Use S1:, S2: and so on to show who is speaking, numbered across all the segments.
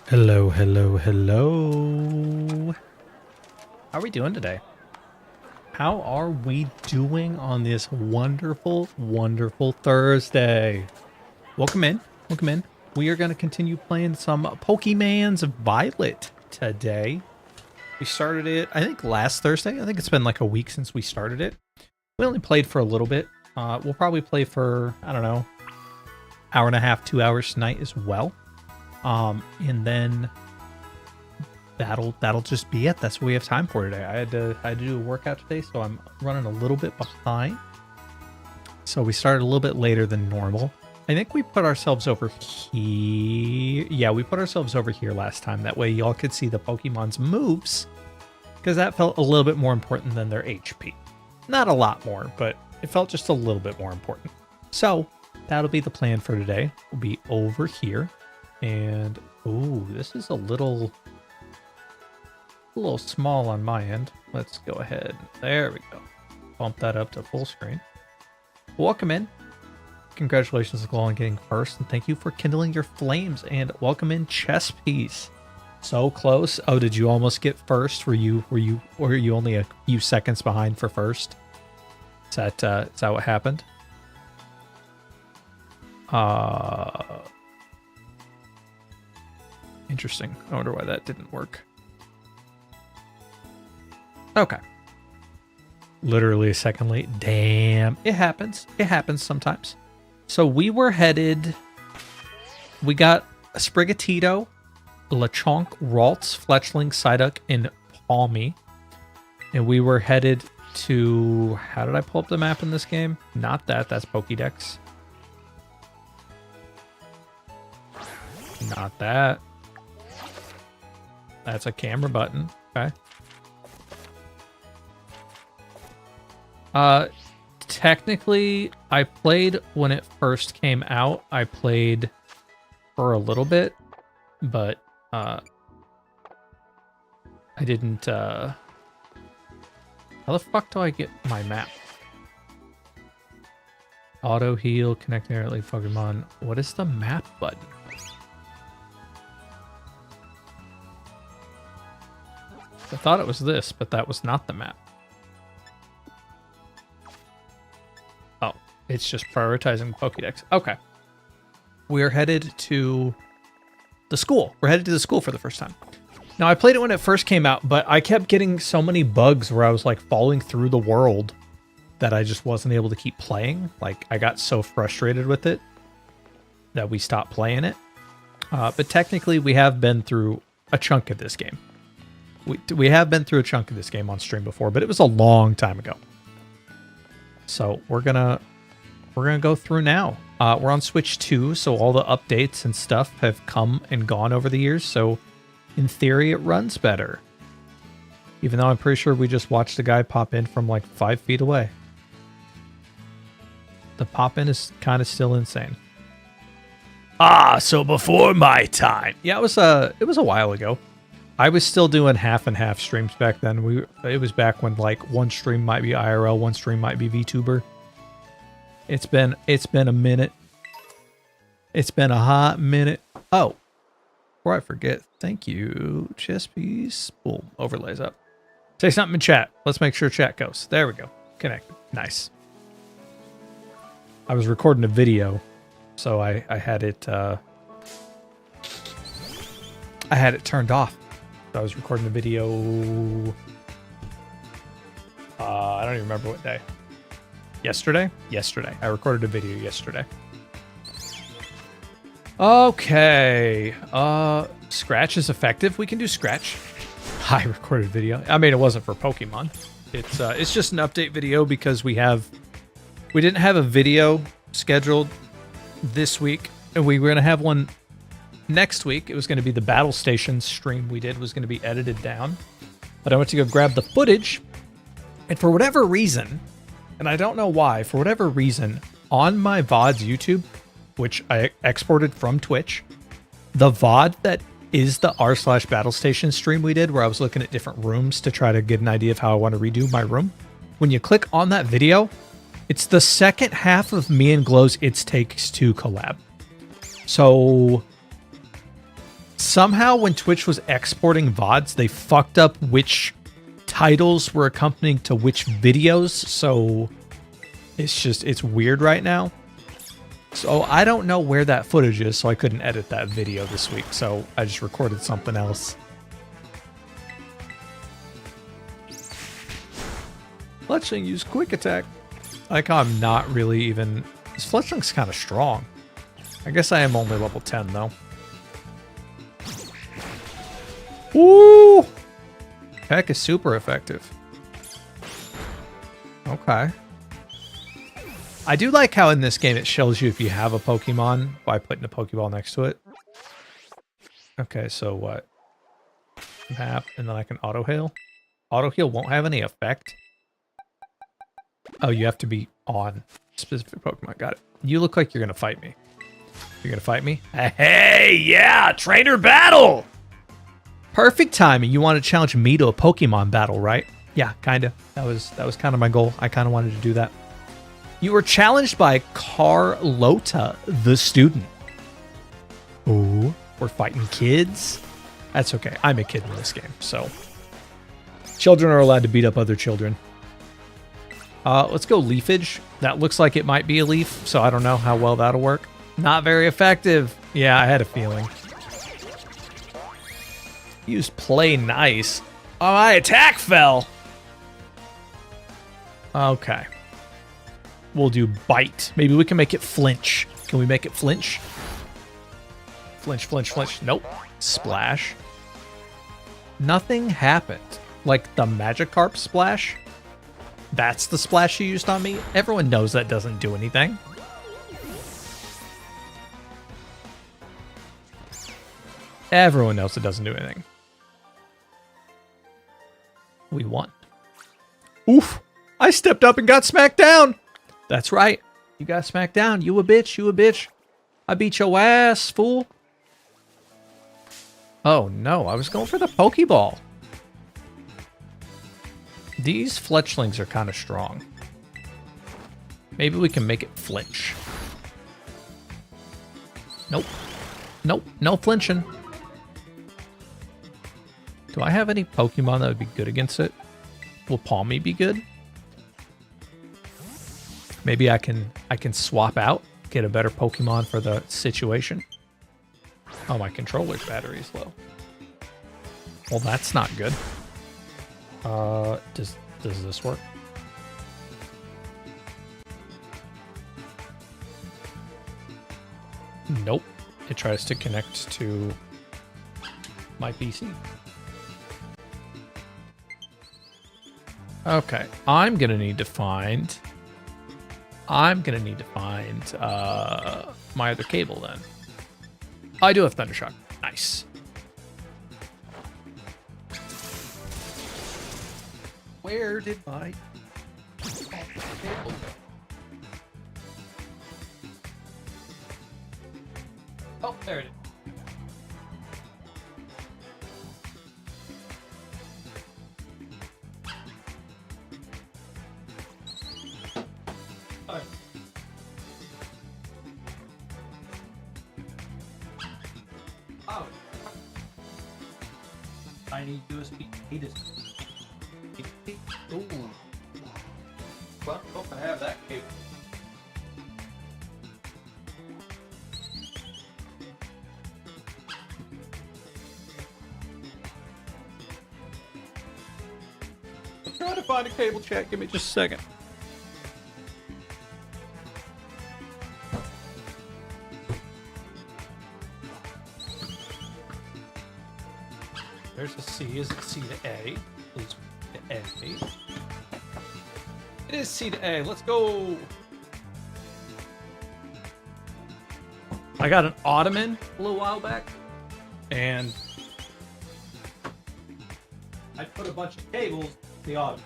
S1: Hello, hello, hello. How are we doing today? How are we doing on this wonderful, wonderful Thursday? Welcome in. Welcome in. We are going to continue playing some Pokemon's Violet today. We started it, I think, last Thursday. I think it's been like a week since we started it. We only played for a little bit. We'll probably play for, I don't know, hour and a half, 2 hours tonight as well. And then that'll just be it. That's what we have time for today. I had to do a workout today, so I'm running a little bit behind. So we started a little bit later than normal. I think we put ourselves over here. Yeah, we put ourselves over here last time. That way y'all could see the Pokemon's moves, because that felt a little bit more important than their HP. Not a lot more, but it felt just a little bit more important. So that'll be the plan for today. We'll be over here. And, ooh, this is a little small on my end. Let's go ahead. There we go. Bump that up to full screen. Welcome in. Congratulations to on getting first, and thank you for kindling your flames. And welcome in, Chess Piece. So close. Oh, did you almost get first? Were you only a few seconds behind for first? Is that what happened? Interesting. I wonder why that didn't work. Okay. Literally a second late. Damn. It happens. It happens sometimes. So we were headed... We got a Sprigatito, Lechonk, Ralts, Fletchling, Psyduck, and Palmy. And we were headed to... How did I pull up the map in this game? Not that. That's Pokédex. Not that. That's a camera button. Okay. Technically, I played when it first came out. I played for a little bit, but I didn't. How the fuck do I get my map? Auto heal, connect directly Pokemon. What is the map button? I thought it was this, but that was not the map. Oh, it's just prioritizing Pokédex. Okay. We're headed to the school. We're headed to the school for the first time. Now, I played it when it first came out, but I kept getting so many bugs where I was like falling through the world that I just wasn't able to keep playing. Like, I got so frustrated with it that we stopped playing it. But technically, we have been through a chunk of this game. We have been through a chunk of this game on stream before, but it was a long time ago. So we're gonna go through now. We're on Switch 2, so all the updates and stuff have come and gone over the years. So in theory, it runs better. Even though I'm pretty sure we just watched a guy pop in from like 5 feet away. The pop in is kind of still insane. So before my time. Yeah, it was a while ago. I was still doing half and half streams back then. It was back when like one stream might be IRL, one stream might be VTuber. It's been a minute. It's been a hot minute. Oh, before I forget, thank you, Chess Piece. Boom, overlays up. Say something in chat. Let's make sure chat goes. There we go. Connected. Nice. I was recording a video, so I had it turned off. I was recording a video. I don't even remember what day. Yesterday? Yesterday. I recorded a video yesterday. Okay. Scratch is effective. We can do Scratch. I recorded a video. I mean, it wasn't for Pokemon. It's just an update video because we didn't have a video scheduled this week, and we were gonna have one next week. It was going to be the battle station stream we did was going to be edited down, but I went to go grab the footage, and for whatever reason, and I don't know why, for whatever reason, on my VODS YouTube, which I exported from Twitch, the VOD that is the r/battle station stream we did, where I was looking at different rooms to try to get an idea of how I want to redo my room. When you click on that video, it's the second half of me and Glow's It Takes Two collab. So Somehow when Twitch was exporting VODs, they fucked up which titles were accompanying to which videos. So it's weird right now. So I don't know where that footage is, so I couldn't edit that video this week. So I just recorded something else. Fletchling used quick attack. Like I'm not really even... This Fletchling's kind of strong. I guess I am only level 10 though. Ooh! Heck is super effective. Okay. I do like how in this game it shows you if you have a Pokemon by putting a Pokeball next to it. Okay, so what? Map, and then I can auto heal. Auto heal won't have any effect. Oh, you have to be on specific Pokemon. Got it. You look like you're gonna fight me. You're gonna fight me? Hey, yeah, trainer battle! Perfect timing. You want to challenge me to a Pokemon battle, right? Yeah, kinda. That was kind of my goal. I kind of wanted to do that. You were challenged by Carlota, the student. Ooh, we're fighting kids? That's okay. I'm a kid in this game, so. Children are allowed to beat up other children. Let's go Leafage. That looks like it might be a leaf, so I don't know how well that'll work. Not very effective. Yeah, I had a feeling. Used Play Nice. Oh, my attack fell. Okay. We'll do Bite. Maybe we can make it flinch. Can we make it flinch? Flinch, flinch, flinch. Nope. Splash. Nothing happened. Like the Magikarp splash? That's the splash you used on me? Everyone knows that doesn't do anything. Everyone knows it doesn't do anything. We won. Oof. I stepped up and got smacked down. That's right. You got smacked down. You a bitch. You a bitch. I beat your ass, fool. Oh, no. I was going for the Pokeball. These Fletchlings are kind of strong. Maybe we can make it flinch. Nope. Nope. No flinching. Do I have any Pokemon that would be good against it? Will Palmy be good? Maybe I can swap out, get a better Pokemon for the situation. Oh, my controller's battery's low. Well, that's not good. Does this work? Nope. It tries to connect to my PC. Okay, I'm gonna need to find my other cable then. I do have Thundershock. Nice. Where did my cable go? Oh, there it is. Tiny USB. He does. Ooh. Well, hope I have that cable. I'm trying to find a cable, chat. Give me just a second. There's a C. Is it C to A? Please, to A. It is C to A. Let's go. I got an Ottoman a little while back, and I put a bunch of cables in the Ottoman.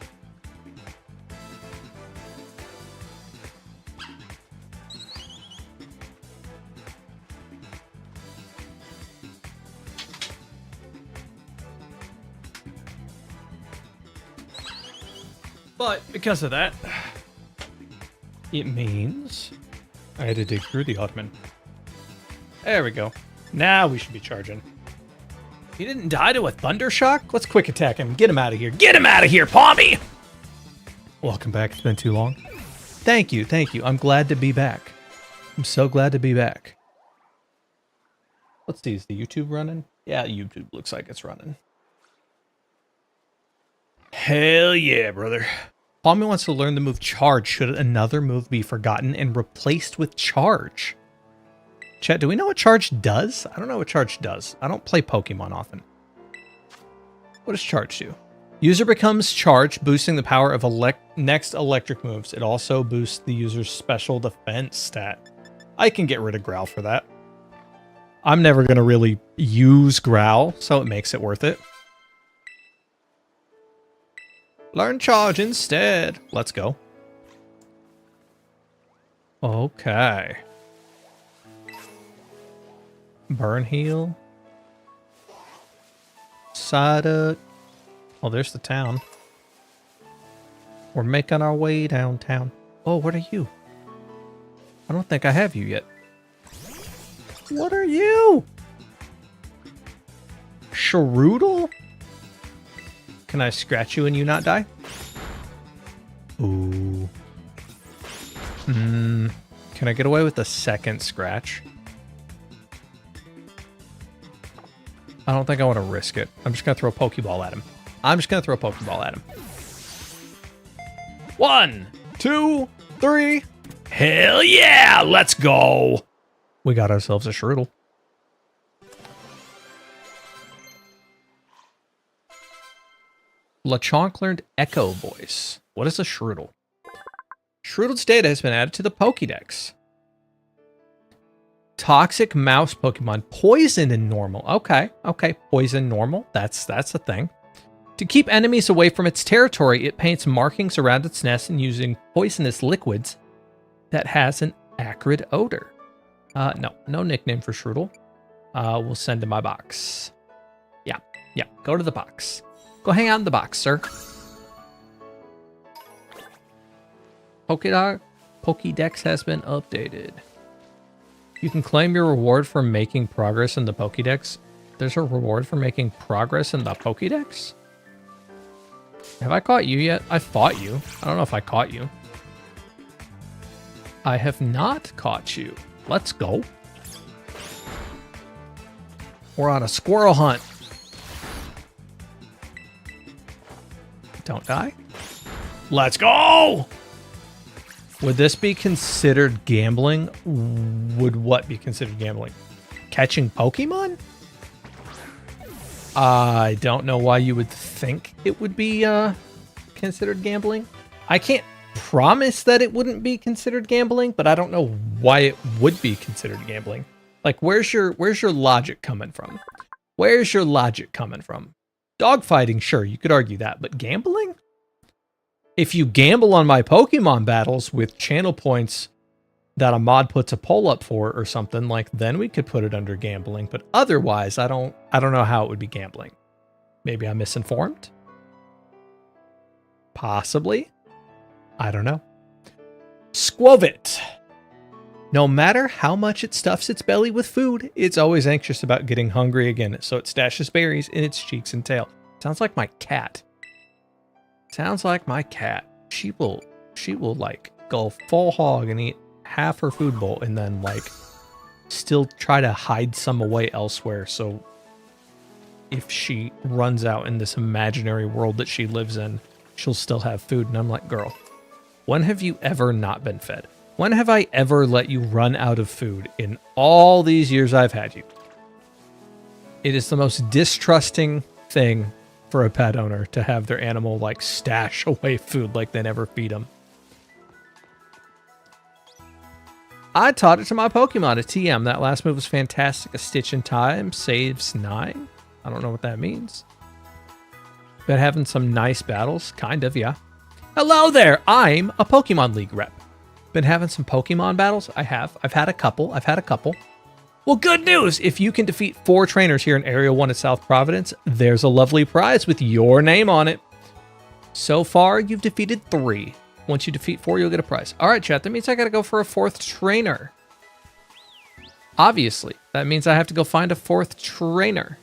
S1: But because of that, it means I had to dig through the Ottoman. There we go. Now we should be charging. He didn't die to a thunder shock? Let's quick attack him. Get him out of here. Get him out of here, Palmy! Welcome back. It's been too long. Thank you. Thank you. I'm glad to be back. I'm so glad to be back. Let's see. Is the YouTube running? Yeah, YouTube looks like it's running. Hell yeah, brother. Palmy wants to learn the move Charge. Should another move be forgotten and replaced with Charge? Chat, do we know what Charge does? I don't know what Charge does. I don't play Pokemon often. What does Charge do? User becomes charged, boosting the power of next electric moves. It also boosts the user's special defense stat. I can get rid of Growl for that. I'm never going to really use Growl, so it makes it worth it. Learn Charge instead. Let's go. Okay. Burn Heal. Psyduck. Oh, there's the town. We're making our way downtown. Oh, what are you? I don't think I have you yet. What are you? Shrootle? Can I scratch you and you not die? Ooh. Can I get away with a second scratch? I don't think I want to risk it. I'm just going to throw a Pokeball at him. I'm just going to throw a Pokeball at him. 1, 2, 3. Hell yeah! Let's go! We got ourselves a Shrootle. Lechonk learned Echo Voice. What is a Shrootle? Shrootle's data has been added to the Pokédex. Toxic mouse Pokemon. Poison and normal. Okay. Poison normal. That's a thing. To keep enemies away from its territory, it paints markings around its nest and using poisonous liquids that has an acrid odor. No nickname for Shrootle. We'll send to my box. Yeah. Go to the box. Go hang out in the box, sir. Pokédex has been updated. You can claim your reward for making progress in the Pokédex. There's a reward for making progress in the Pokédex? Have I caught you yet? I fought you. I don't know if I caught you. I have not caught you. Let's go. We're on a squirrel hunt. Don't die. Let's go! Would this be considered gambling? Would what be considered gambling? Catching Pokemon? I don't know why you would think it would be considered gambling. I can't promise that it wouldn't be considered gambling, but I don't know why it would be considered gambling. Like, where's your logic coming from? Where's your logic coming from? Dogfighting, sure, you could argue that, but gambling? If you gamble on my Pokemon battles with channel points that a mod puts a poll up for or something, like, then we could put it under gambling. But otherwise, I don't know how it would be gambling. Maybe I'm misinformed? Possibly. I don't know. Squovit. No matter how much it stuffs its belly with food, it's always anxious about getting hungry again, so it stashes berries in its cheeks and tail. Sounds like my cat. Sounds like my cat. She will like go full hog and eat half her food bowl and then like still try to hide some away elsewhere. So if she runs out in this imaginary world that she lives in, she'll still have food. And I'm like, girl, when have you ever not been fed? When have I ever let you run out of food in all these years I've had you? It is the most distrusting thing for a pet owner to have their animal like stash away food like they never feed them. I taught it to my Pokemon, a TM. That last move was fantastic. A Stitch in Time saves 9. I don't know what that means. Been having some nice battles. Kind of, yeah. Hello there. I'm a Pokemon League rep. Been having some Pokemon battles? I have. I've had a couple. Well, good news. If you can defeat 4 trainers here in Area 1 at South Providence, there's a lovely prize with your name on it. So far, you've defeated 3. Once you defeat 4, you'll get a prize. All right, chat. That means I got to go for a 4th trainer. Obviously, that means I have to go find a 4th trainer.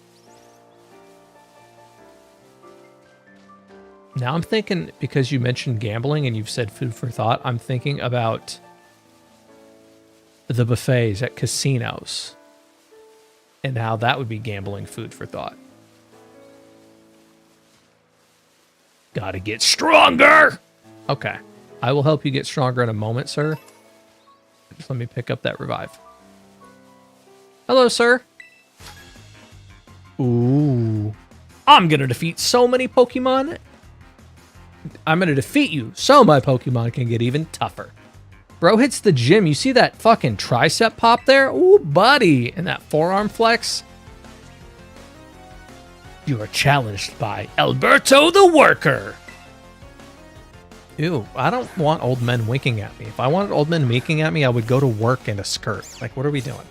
S1: Now I'm thinking, because you mentioned gambling and you've said food for thought, I'm thinking about the buffets at casinos and how that would be gambling food for thought. Gotta get stronger! Okay. I will help you get stronger in a moment, sir. Just let me pick up that revive. Hello, sir. Ooh. I'm gonna defeat so many Pokemon. I'm gonna defeat you so my Pokemon can get even tougher. Bro hits the gym. You see that fucking tricep pop there? Ooh, buddy. And that forearm flex. You are challenged by Alberto the Worker. Ew, I don't want old men winking at me. If I wanted old men winking at me, I would go to work in a skirt. Like, what are we doing?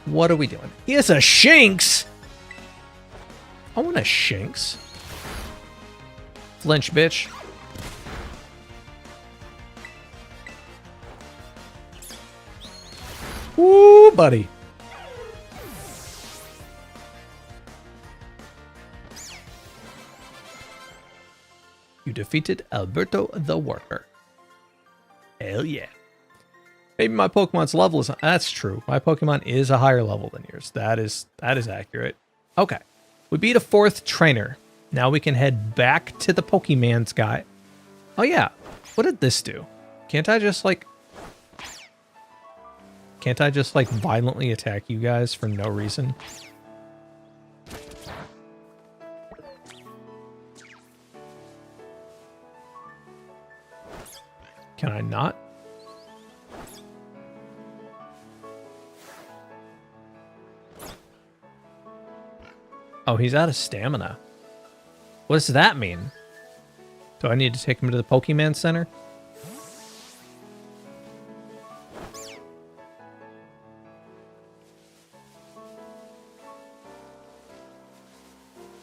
S1: What are we doing? He has a Shinx! I want a Shinx. Flinch, bitch. Woo, buddy. You defeated Alberto the Worker. Hell yeah. Maybe my Pokemon's level is... That's true. My Pokemon is a higher level than yours. That is accurate. Okay. We beat a 4th trainer. Now we can head back to the Pokemon's guy. Oh yeah. What did this do? Can't I just like violently attack you guys for no reason? Can I not? Oh, he's out of stamina. What does that mean? Do I need to take him to the Pokemon Center?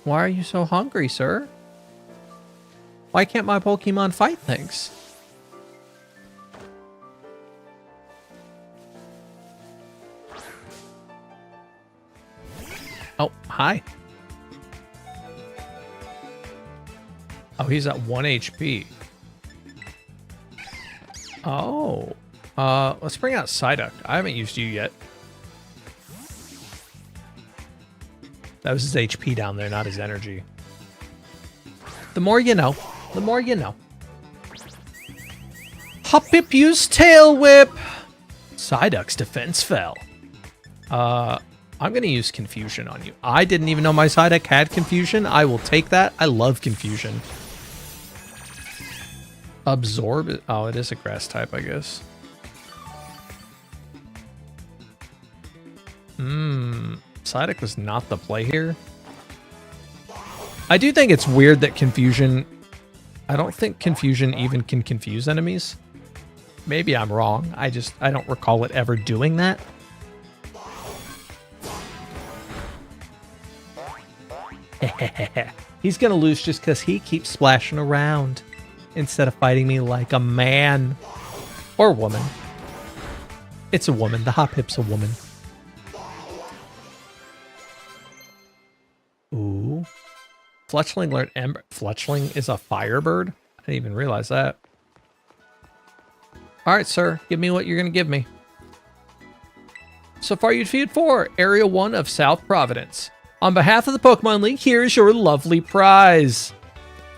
S1: Why are you so hungry, sir? Why can't my Pokemon fight things? Oh, hi. Oh, he's at 1 HP. Oh. Let's bring out Psyduck. I haven't used you yet. That was his HP down there, not his energy. The more you know. The more you know. Hoppip used Tail Whip. Psyduck's defense fell. I'm going to use Confusion on you. I didn't even know my Psyduck had Confusion. I will take that. I love Confusion. Absorb. Oh, it is a grass type, I guess. Psyduck was not the play here. I do think it's weird that Confusion... I don't think Confusion even can confuse enemies. Maybe I'm wrong. I don't recall it ever doing that. He's gonna lose just because he keeps splashing around instead of fighting me like a man or woman. It's a woman. The Hoppip's a woman. Ooh. Fletchling learned Ember. Fletchling is a firebird? I didn't even realize that. Alright, sir. Give me what you're gonna give me. So far, you defeated 4. Area 1 of South Providence. On behalf of the Pokemon League, here is your lovely prize.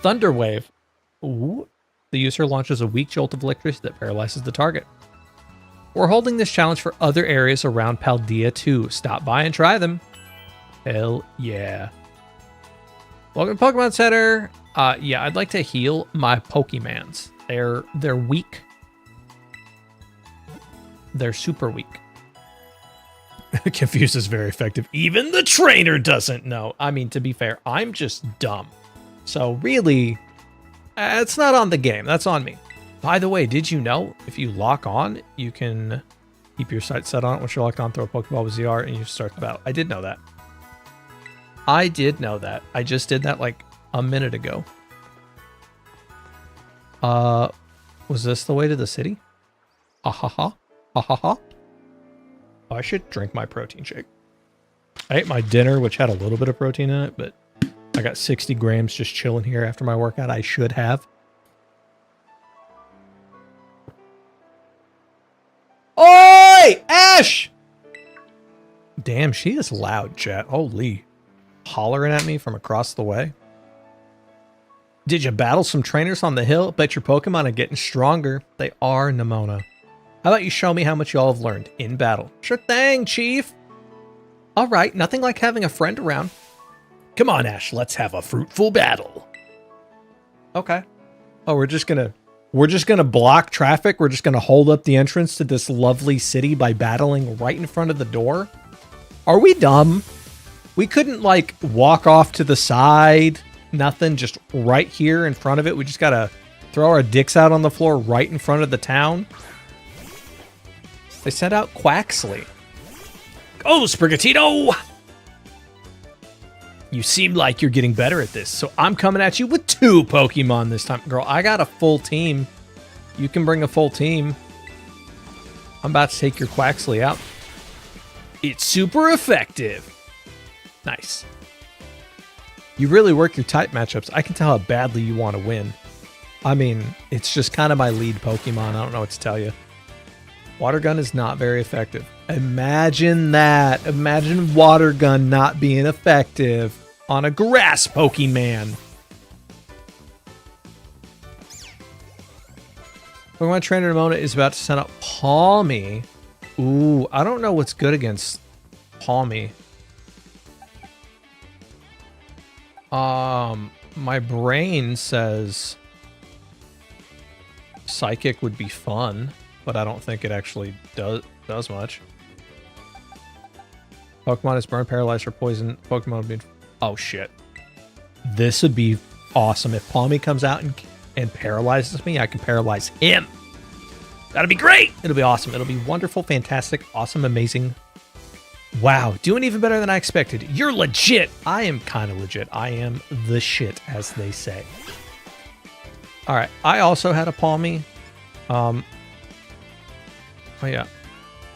S1: Thunder Wave. Ooh. The user launches a weak jolt of electricity that paralyzes the target. We're holding this challenge for other areas around Paldea too. Stop by and try them. Hell yeah. Welcome to Pokemon Center. Yeah, I'd like to heal my Pokemons. They're weak. They're super weak. Confuse is very effective. Even the trainer doesn't know. I mean, to be fair, I'm just dumb. So really, it's not on the game. That's on me. By the way, did you know if you lock on, you can keep your sight set on it once you're locked on, throw a Pokeball with ZR, and you start the battle. I did know that. I did know that. I just did that like a minute ago. Was this the way to the city? Ah-ha-ha. Ah-ha-ha. Oh, I should drink my protein shake. I ate my dinner, which had a little bit of protein in it, but I got 60 grams just chilling here after my workout. I should have. Oi! Ash! Damn, she is loud, chat. Holy. Hollering at me from across the way. Did you battle some trainers on the hill? Bet your Pokemon are getting stronger. They are, Nimona. How about you show me how much y'all have learned in battle? Sure thing, Chief. All right, nothing like having a friend around. Come on, Ash, let's have a fruitful battle. Okay. Oh, we're just gonna block traffic. We're just gonna hold up the entrance to this lovely city by battling right in front of the door. Are we dumb? We couldn't like walk off to the side. Nothing, just right here in front of it. We just gotta throw our dicks out on the floor right in front of the town. They sent out Quaxley. Oh, Sprigatito! You seem like you're getting better at this, so I'm coming at you with 2 Pokemon this time. Girl, I got a full team. You can bring a full team. I'm about to take your Quaxley out. It's super effective. Nice. You really work your type matchups. I can tell how badly you want to win. I mean, it's just kind of my lead Pokemon. I don't know what to tell you. Water Gun is not very effective. Imagine that. Imagine Water Gun not being effective on a grass Pokemon. Pokemon Trainer Nimona is about to send out Palmy. Ooh, I don't know what's good against Palmy. My brain says Psychic would be fun, but I don't think it actually does much. Pokemon is burned, paralyzed, or poisoned. Pokemon would be... Oh, shit. This would be awesome. If Palmy comes out and paralyzes me, I can paralyze him. That'd be great. It'll be awesome. It'll be wonderful, fantastic, awesome, amazing. Wow, doing even better than I expected. You're legit. I am kind of legit. I am the shit, as they say. All right, I also had a Palmy. Oh yeah,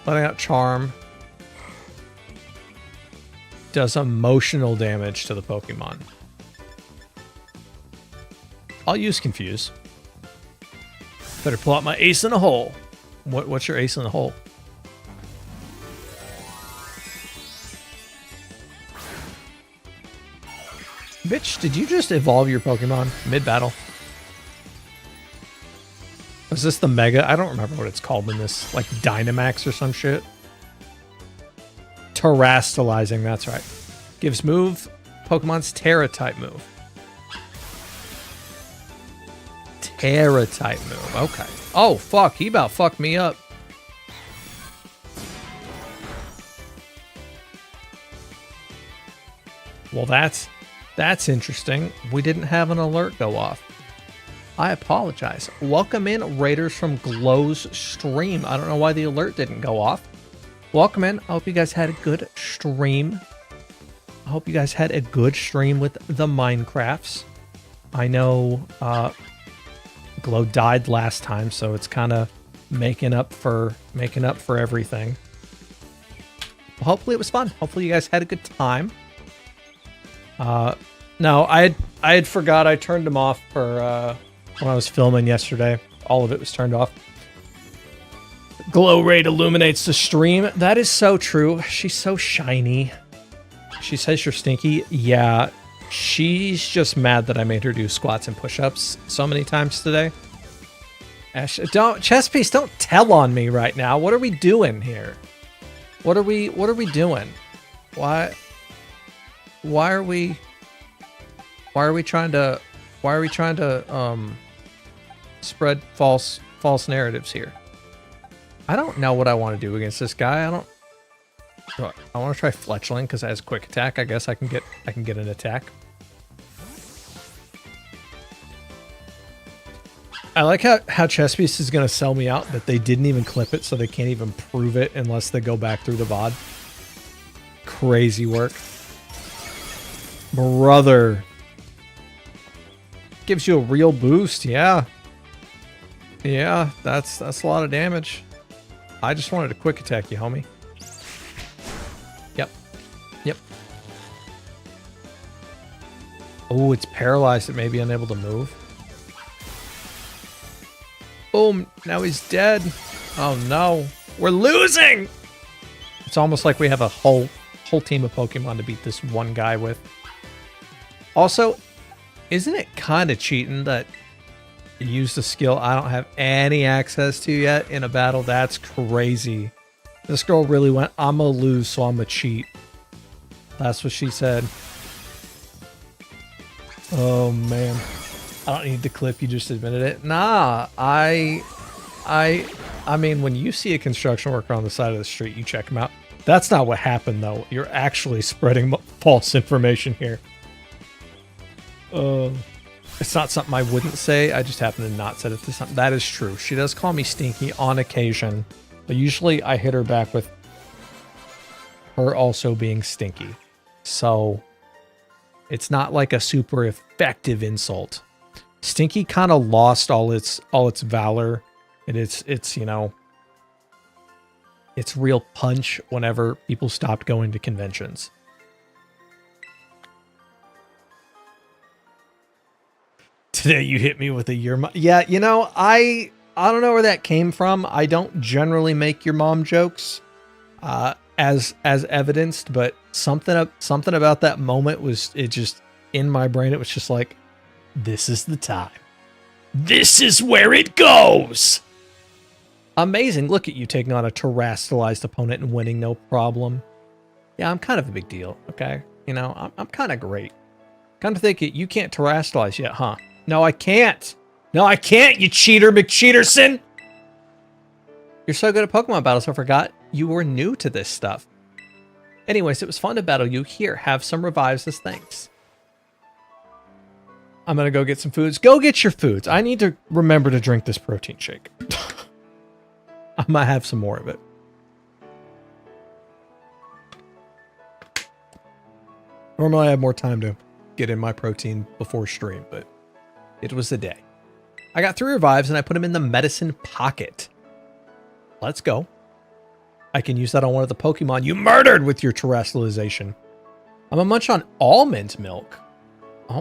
S1: letting out Charm does emotional damage to the Pokemon. I'll use Confuse. Better pull out my ace in the hole. What's your ace in the hole? Bitch, did you just evolve your Pokemon mid-battle? Was this the Mega? I don't remember what it's called in this. Like Dynamax or some shit. Terastallizing, that's right. Gives move. Pokemon's Terra-type move. Terra-type move, okay. Oh, fuck, he about fucked me up. Well, that's interesting. We didn't have an alert go off. I apologize. Welcome in, Raiders from Glow's stream. I don't know why the alert didn't go off. Welcome in. I hope you guys had a good stream. I hope you guys had a good stream with the Minecrafts. I know Glow died last time, so it's kind of making up for everything. Well, hopefully it was fun. Hopefully you guys had a good time. No, I had forgot I turned them off for when I was filming yesterday. All of it was turned off. Glow Raid illuminates the stream. That is so true. She's so shiny. She says you're stinky. Yeah, she's just mad that I made her do squats and push-ups so many times today. Ash, chess piece, don't tell on me right now. What are we doing here? What are we doing? Why are we trying to spread false narratives here? I don't know what I want to do against this guy. I want to try Fletchling because it has quick attack. I guess I can get an attack. I like how Chess Piece is going to sell me out that they didn't even clip it, so they can't even prove it unless they go back through the VOD. Crazy work. Brother. Gives you a real boost, yeah. Yeah, that's a lot of damage. I just wanted to quick attack you, homie. Yep. Oh, it's paralyzed. It may be unable to move. Boom. Now he's dead. Oh, no. We're losing! It's almost like we have a whole team of Pokemon to beat this one guy with. Also, isn't it kind of cheating that you use the skill I don't have any access to yet in a battle? That's crazy. This girl really went, I'm gonna lose, so I'm gonna cheat. That's what she said. Oh, man. I don't need the clip, you just admitted it. Nah, I mean, when you see a construction worker on the side of the street, you check him out. That's not what happened, though. You're actually spreading false information here. It's not something I wouldn't say. I just happen to not say it to something. That is true. She does call me stinky on occasion, but usually I hit her back with her also being stinky. So it's not like a super effective insult. Stinky kind of lost all its valor and its you know, its real punch whenever people stopped going to conventions. Today you hit me with a your mom. Yeah, you know, I don't know where that came from. I don't generally make your mom jokes, as evidenced, but something about that moment was, it just in my brain. It was just like, this is the time. This is where it goes. Amazing. Look at you taking on a terrestrialized opponent and winning no problem. Yeah, I'm kind of a big deal, okay? You know, I'm kind of great. Kind of think you can't terrestrialize yet, huh? No, I can't. No, I can't, you cheater McCheaterson. You're so good at Pokemon battles, I forgot you were new to this stuff. Anyways, it was fun to battle you. Here, have some revives as thanks. I'm going to go get some foods. Go get your foods. I need to remember to drink this protein shake. I might have some more of it. Normally I have more time to get in my protein before stream, but it was the day. I got 3 revives and I put them in the medicine pocket. Let's go. I can use that on one of the Pokemon you murdered with your terrestrialization. I'm a munch on almond milk. How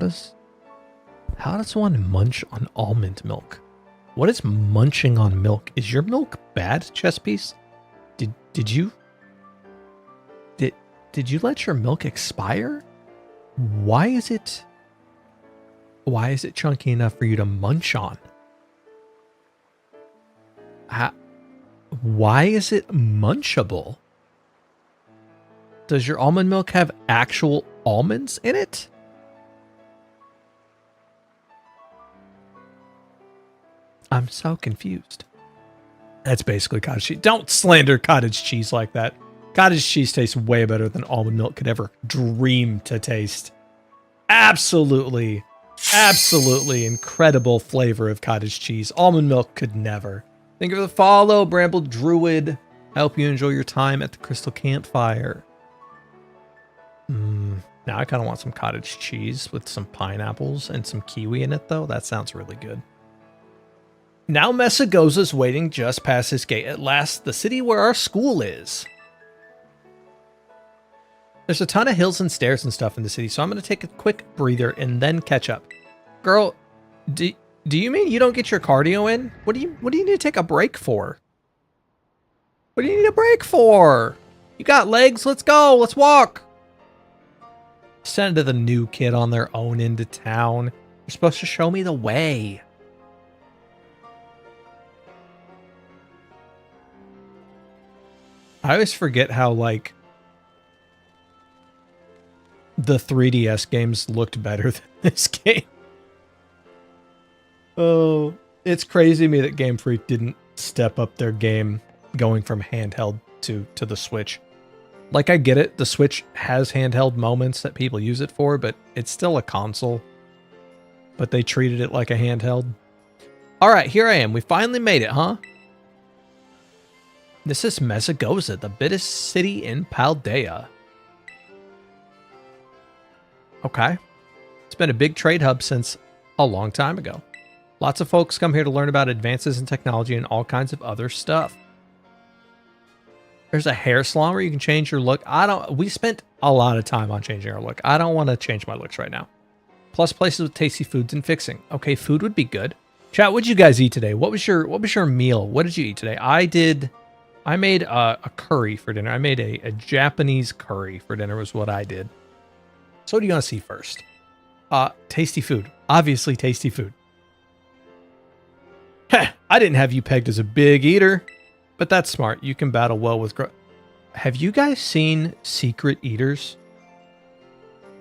S1: does one munch on almond milk? What is munching on milk? Is your milk bad, chess piece? Did you let your milk expire? Why is it chunky enough for you to munch on? Why is it munchable? Does your almond milk have actual almonds in it? I'm so confused. That's basically cottage cheese. Don't slander cottage cheese like that. Cottage cheese tastes way better than almond milk could ever dream to taste. Absolutely, absolutely incredible flavor of cottage cheese. Almond milk could never. Thank you for the follow, Bramble Druid. I hope you enjoy your time at the Crystal Campfire. Now I kind of want some cottage cheese with some pineapples and some kiwi in it, though. That sounds really good. Now Messagoza's waiting just past his gate. At last, the city where our school is. There's a ton of hills and stairs and stuff in the city, so I'm going to take a quick breather and then catch up. Girl, do you mean you don't get your cardio in? What do you need to take a break for? What do you need a break for? You got legs, let's go, let's walk. Send the new kid on their own into town. You're supposed to show me the way. I always forget how, like, the 3DS games looked better than this game. Oh, it's crazy to me that Game Freak didn't step up their game going from handheld to the Switch. Like, I get it, the Switch has handheld moments that people use it for, but it's still a console. But they treated it like a handheld. Alright, here I am. We finally made it, huh? This is Messagoza, the biggest city in Paldea. Okay. It's been a big trade hub since a long time ago. Lots of folks come here to learn about advances in technology and all kinds of other stuff. There's a hair salon where you can change your look. We spent a lot of time on changing our look. I don't want to change my looks right now. Plus places with tasty foods and fixing. Okay, food would be good. Chat, what did you guys eat today? What was your meal? What did you eat today? I made a curry for dinner. I made a Japanese curry for dinner was what I did. So what do you want to see first? Tasty food. Obviously tasty food. Heh, I didn't have you pegged as a big eater, but that's smart. You can battle well with Have you guys seen Secret Eaters?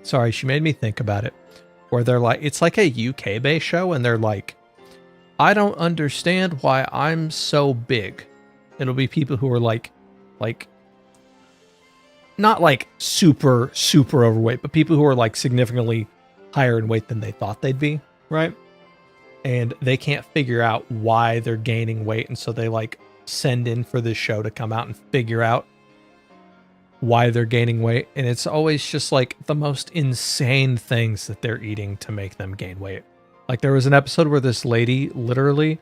S1: Sorry, she made me think about it. Where they're like, it's like a UK-based show, and they're like, I don't understand why I'm so big. It'll be people who are like, not like super, super overweight, but people who are like significantly higher in weight than they thought they'd be, right? And they can't figure out why they're gaining weight, and so they like send in for this show to come out and figure out why they're gaining weight. And it's always just like the most insane things that they're eating to make them gain weight. Like there was an episode where this lady literally,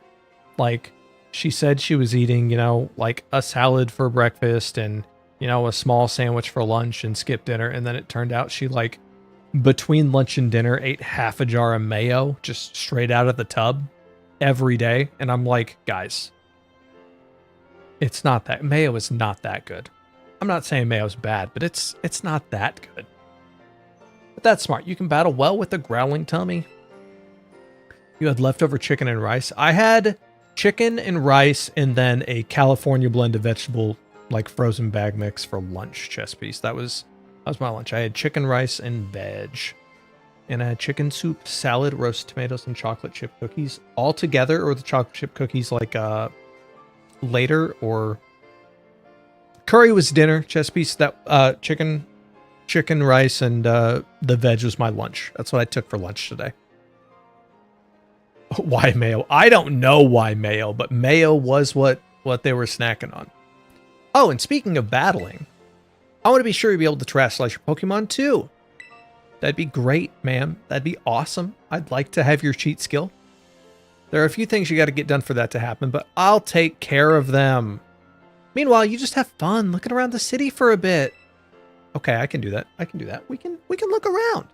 S1: like, she said she was eating, you know, like a salad for breakfast and, you know, a small sandwich for lunch and skipped dinner. And then it turned out she, like, between lunch and dinner ate half a jar of mayo just straight out of the tub every day. And I'm like, guys, mayo is not that good. I'm not saying mayo's bad, but it's not that good. But that's smart. You can battle well with a growling tummy. You had leftover chicken and rice. I had chicken and rice and then a California blend of vegetable, like frozen bag mix for lunch, chess piece. That was my lunch. I had chicken, rice, and veg. And I had chicken soup, salad, roasted tomatoes, and chocolate chip cookies all together, or the chocolate chip cookies like later, or curry was dinner, chess piece. That chicken, rice, and the veg was my lunch. That's what I took for lunch today. Why mayo? I don't know why mayo, but mayo was what they were snacking on. Oh, and speaking of battling, I want to be sure you'll be able to trash slice your Pokemon too. That'd be great, ma'am. That'd be awesome. I'd like to have your cheat skill. There are a few things you got to get done for that to happen, but I'll take care of them. Meanwhile, you just have fun looking around the city for a bit. Okay, I can do that. We can look around.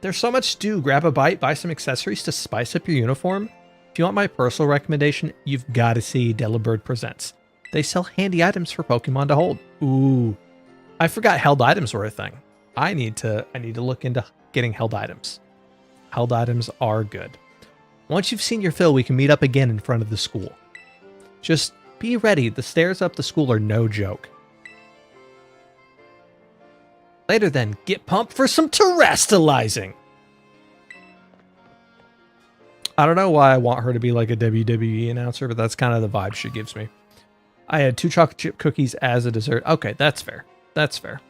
S1: There's so much to do. Grab a bite, buy some accessories to spice up your uniform. If you want my personal recommendation, you've got to see Delibird Presents. They sell handy items for Pokemon to hold. Ooh, I forgot held items were a thing. I need to look into getting held items. Held items are good. Once you've seen your fill, we can meet up again in front of the school. Just be ready. The stairs up the school are no joke. Later then, get pumped for some terrestrializing. I don't know why I want her to be like a WWE announcer, but that's kind of the vibe she gives me. I had 2 chocolate chip cookies as a dessert. Okay, that's fair. That's fair.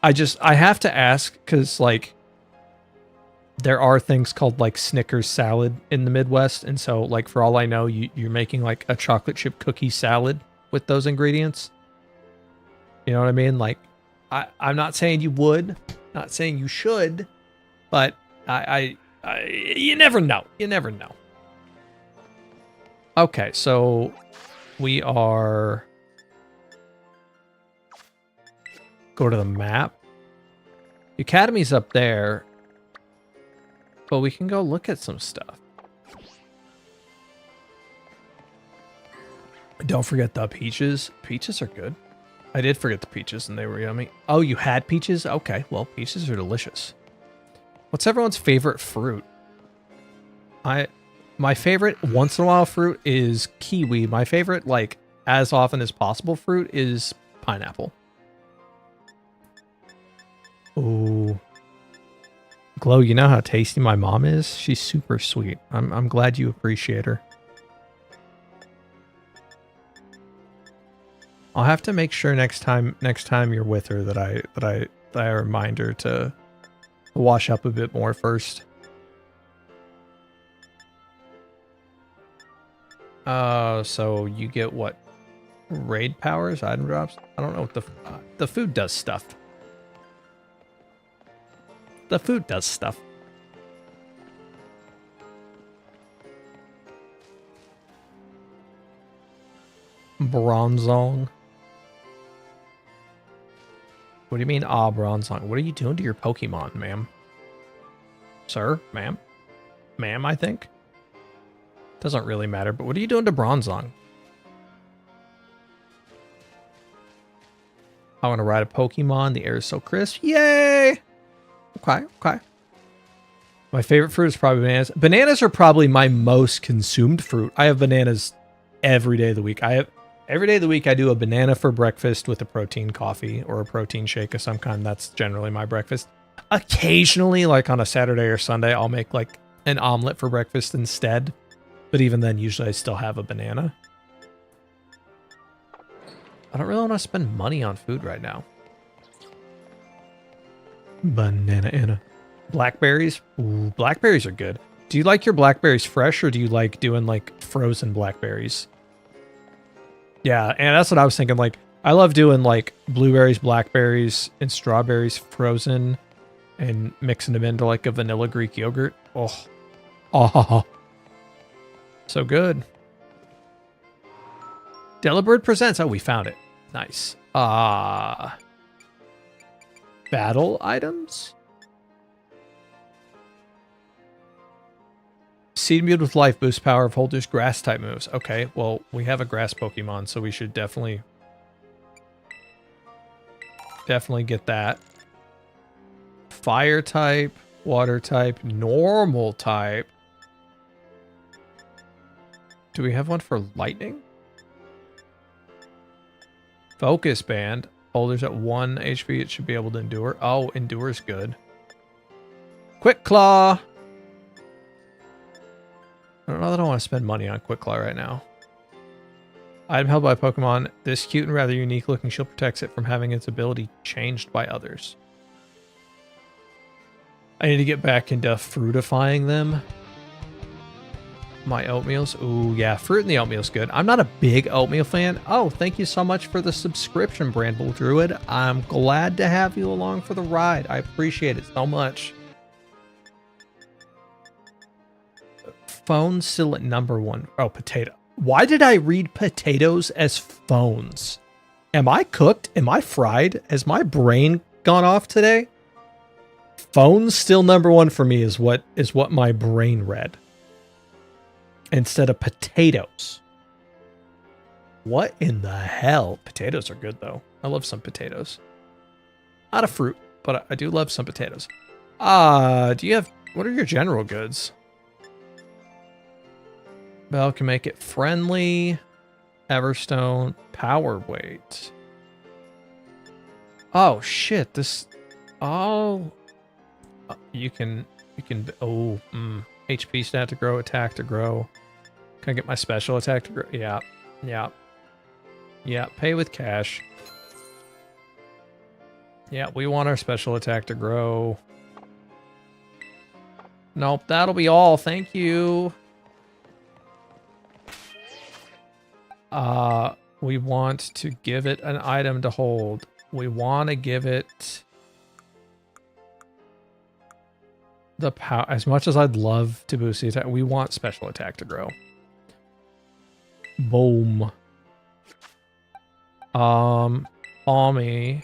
S1: I have to ask, because, like, there are things called, like, Snickers salad in the Midwest, and so, like, for all I know, you're making, like, a chocolate chip cookie salad with those ingredients. You know what I mean? Like, I'm not saying you would, not saying you should, but you never know. You never know. Okay, so we are... Go to the map. The academy's up there, but we can go look at some stuff. Don't forget the peaches. Peaches are good. I did forget the peaches, and they were yummy. Oh, you had peaches? Okay, well, peaches are delicious. What's everyone's favorite fruit? My favorite once-in-a-while fruit is kiwi. My favorite, like, as often as possible fruit is pineapple. Ooh. Glow, you know how tasty my mom is? She's super sweet. I'm glad you appreciate her. I'll have to make sure next time you're with her that I remind her to wash up a bit more first. So you get what? Raid powers, item drops? I don't know what the food does stuff. The food does stuff. Bronzong. What do you mean, Bronzong? What are you doing to your Pokemon, ma'am? Sir? Ma'am? Ma'am, I think? Doesn't really matter, but what are you doing to Bronzong? I want to ride a Pokemon. The air is so crisp. Yay! Okay, okay. My favorite fruit is probably bananas. Bananas are probably my most consumed fruit. I have bananas every day of the week. Every day of the week I do a banana for breakfast with a protein coffee or a protein shake of some kind. That's generally my breakfast. Occasionally, like on a Saturday or Sunday, I'll make like an omelet for breakfast instead. But even then, usually I still have a banana. I don't really want to spend money on food right now. Banana. Blackberries? Ooh, blackberries are good. Do you like your blackberries fresh or do you like doing like frozen blackberries? Yeah, and that's what I was thinking. Like, I love doing like blueberries, blackberries, and strawberries frozen and mixing them into like a vanilla Greek yogurt. Oh. Oh. So good. Delibird presents. Oh, we found it. Nice. Battle items? Seed Mew with life boost power of holders grass type moves. Okay, well, we have a grass Pokemon, so we should definitely get that. Fire type, water type, normal type. Do we have one for lightning? Focus Band. Holders at 1 HP, it should be able to endure. Oh, endure is good. Quick Claw. I don't know that I want to spend money on Quick Claw right now. Item held by Pokemon. This cute and rather unique looking shield protects it from having its ability changed by others. I need to get back into fruitifying them. My oatmeals. Ooh, yeah. Fruit in the oatmeal's good. I'm not a big oatmeal fan. Oh, thank you so much for the subscription, Brandbull Druid. I'm glad to have you along for the ride. I appreciate it so much. Phones still at #1. Oh, potato. Why did I read potatoes as phones? Am I cooked? Am I fried? Has my brain gone off today? Phones still #1 for me is what my brain read. Instead of potatoes. What in the hell? Potatoes are good, though. I love some potatoes. Not a fruit, but I do love some potatoes. Do you have... What are your general goods? Bell can make it friendly. Everstone. Power weight. Oh, shit. This... Oh... You can... Oh, HP stat to grow, attack to grow. Can I get my special attack to grow? Yeah. Yeah. Yeah, pay with cash. Yeah, we want our special attack to grow. Nope, that'll be all. Thank you. We want to give it an item to hold. We want to give it the power. As much as I'd love to boost the attack, we want special attack to grow. Boom. Balmy.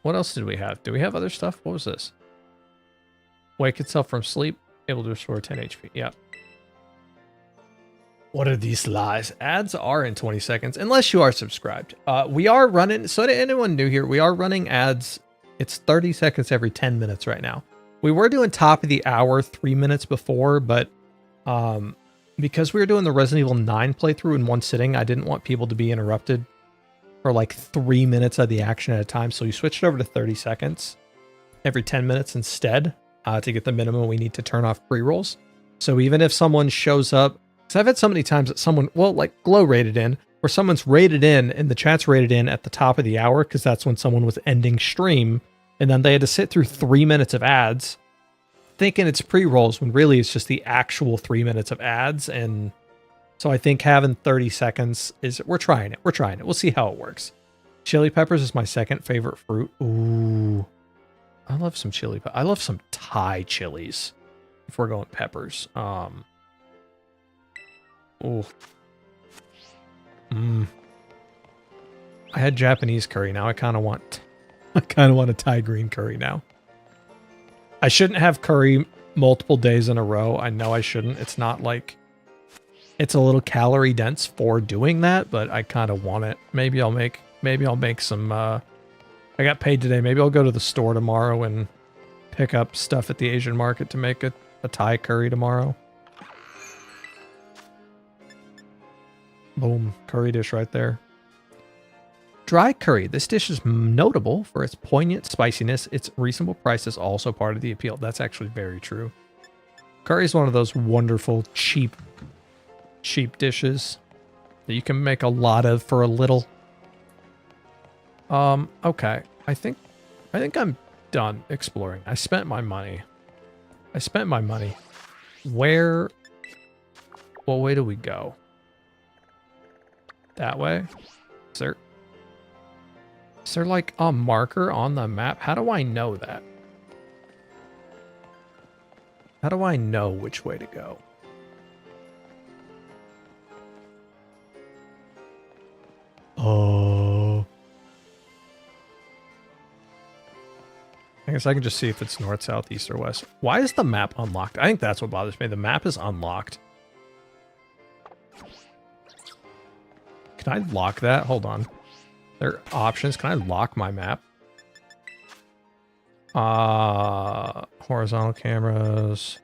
S1: What else did we have? Do we have other stuff? What was this? Wake itself from sleep. Able to restore 10 HP. Yep. What are these lies? Ads are in 20 seconds, unless you are subscribed. We are running, so to anyone new here, we are running ads. It's 30 seconds every 10 minutes right now. We were doing top of the hour 3 minutes before, but because we were doing the Resident Evil 9 playthrough in one sitting, I didn't want people to be interrupted for like 3 minutes of the action at a time. So we switched over to 30 seconds every 10 minutes instead to get the minimum we need to turn off pre-rolls. So even if someone shows up, because I've had so many times that someone, well, like Glow rated in, where someone's rated in and the chat's rated in at the top of the hour because that's when someone was ending stream, and then they had to sit through 3 minutes of ads thinking it's pre-rolls when really it's just the actual 3 minutes of ads. And so I think having 30 seconds is, we're trying it. We'll see how it works. Chili peppers is my second favorite fruit. Ooh, I love some chili. I love some Thai chilies if we're going peppers. Ooh. I had Japanese curry. Now I kind of want I kind of want a Thai green curry now. I shouldn't have curry multiple days in a row. I know I shouldn't. It's not like... It's a little calorie dense for doing that, but I kind of want it. Maybe I'll make some... I got paid today. Maybe I'll go to the store tomorrow and pick up stuff at the Asian market to make a Thai curry tomorrow. Boom. Curry dish right there. Dry curry. This dish is notable for its poignant spiciness. Its reasonable price is also part of the appeal. That's actually very true. Curry is one of those wonderful, cheap dishes that you can make a lot of for a little. Okay. I think I'm done exploring. I spent my money. What way do we go? That way? Is there like a marker on the map? How do I know that? How do I know which way to go? Oh. I guess I can just see if it's north, south, east, or west. Why is the map unlocked? I think that's what bothers me. The map is unlocked. Can I lock that? Hold on. There are options. Can I lock my map? Horizontal cameras.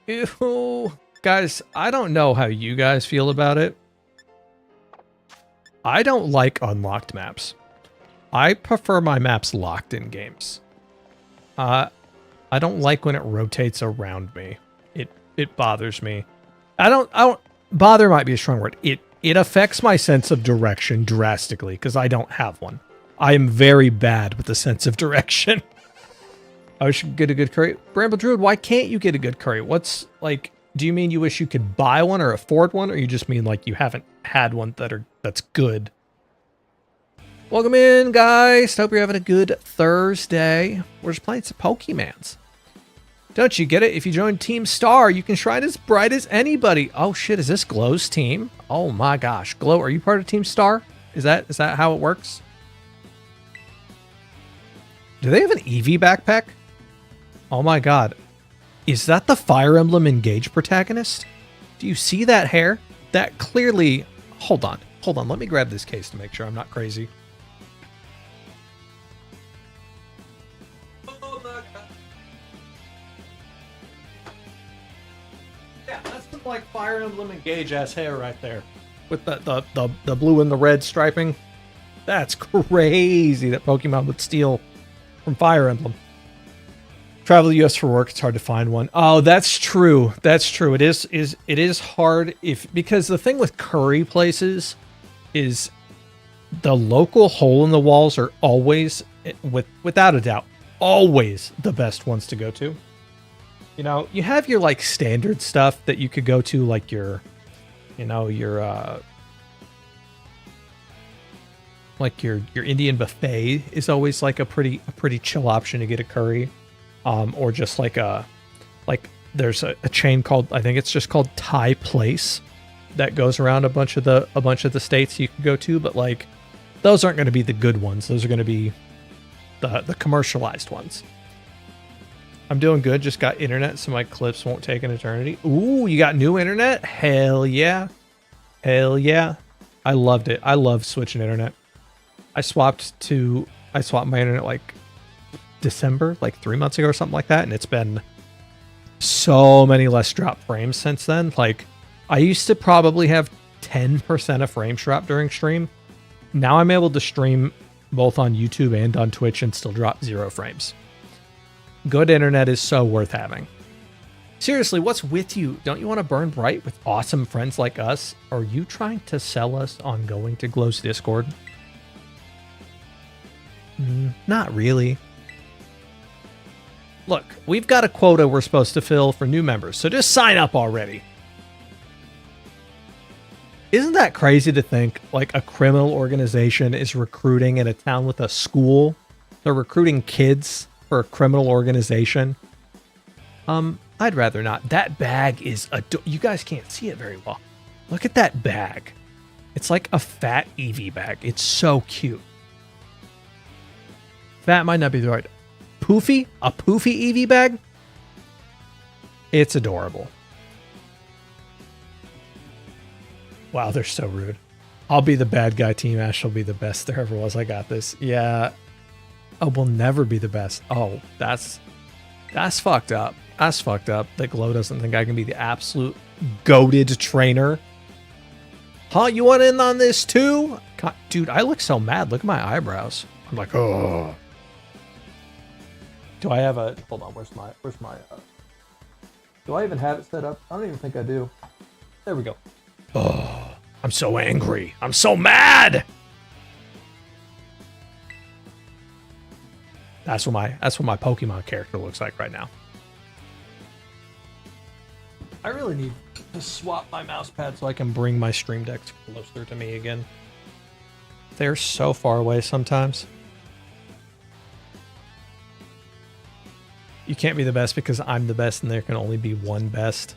S1: Ew. Guys, I don't know how you guys feel about it. I don't like unlocked maps. I prefer my maps locked in games. I don't like when it rotates around me. It bothers me. Bother might be a strong word. It affects my sense of direction drastically because I don't have one. I am very bad with the sense of direction. I wish you could get a good curry. Bramble Druid, why can't you get a good curry? What's like, do you mean you wish you could buy one or afford one? Or you just mean like you haven't had one that's good? Welcome in, guys. Hope you're having a good Thursday. We're just playing some Pokemans. Don't you get it? If you join Team Star, you can shine as bright as anybody. Oh shit, is this Glow's team? Oh my gosh. Glow, are you part of Team Star? Is that how it works? Do they have an Eevee backpack? Oh my god. Is that the Fire Emblem Engage protagonist? Do you see that hair? That clearly... Hold on. Let me grab this case to make sure I'm not crazy. Oh my god. Yeah, that's some like Fire Emblem Engage ass hair right there. With the blue and the red striping. That's crazy that Pokemon would steal from Fire Emblem. Travel to the US for work, it's hard to find one. Oh, that's true. That's true. It is hard because the thing with curry places is the local hole in the walls are always, without a doubt, always the best ones to go to. You know, you have your like standard stuff that you could go to, like your Indian buffet is always like a pretty chill option to get a curry. Or just like there's a chain called, I think it's just called Thai Place that goes around a bunch of the states you can go to, but like those aren't going to be the good ones. Those are going to be the commercialized ones. I'm doing good. Just got internet, so my clips won't take an eternity. Ooh, you got new internet? Hell yeah. Hell yeah. I loved it. I love switching internet. I swapped my internet like December, like 3 months ago or something like that, and it's been so many less drop frames since then. Like, I used to probably have 10% of frames drop during stream. Now I'm able to stream both on YouTube and on Twitch and still drop 0 frames. Good internet is so worth having. Seriously, what's with you? Don't you want to burn bright with awesome friends like us? Are you trying to sell us on going to Glow's Discord? Not really. Look, we've got a quota we're supposed to fill for new members, so just sign up already. Isn't that crazy to think, like, a criminal organization is recruiting in a town with a school? They're recruiting kids for a criminal organization. I'd rather not. That bag is you guys can't see it very well. Look at that bag. It's like a fat Eevee bag. It's so cute. That might not be the right. Poofy? A Poofy Eevee bag? It's adorable. Wow, they're so rude. I'll be the bad guy, Team Ash will be the best there ever was. I got this. Yeah. Oh, we'll never be the best. Oh, that's fucked up. That's fucked up that Glow doesn't think I can be the absolute goated trainer. Huh? You want in on this too? God, dude, I look so mad. Look at my eyebrows. I'm like, oh. Do I have a... Hold on, where's my... do I even have it set up? I don't even think I do. There we go. Oh, I'm so angry. I'm so mad! That's what my Pokemon character looks like right now. I really need to swap my mouse pad so I can bring my Stream Deck closer to me again. They're so far away sometimes. You can't be the best because I'm the best and there can only be one best.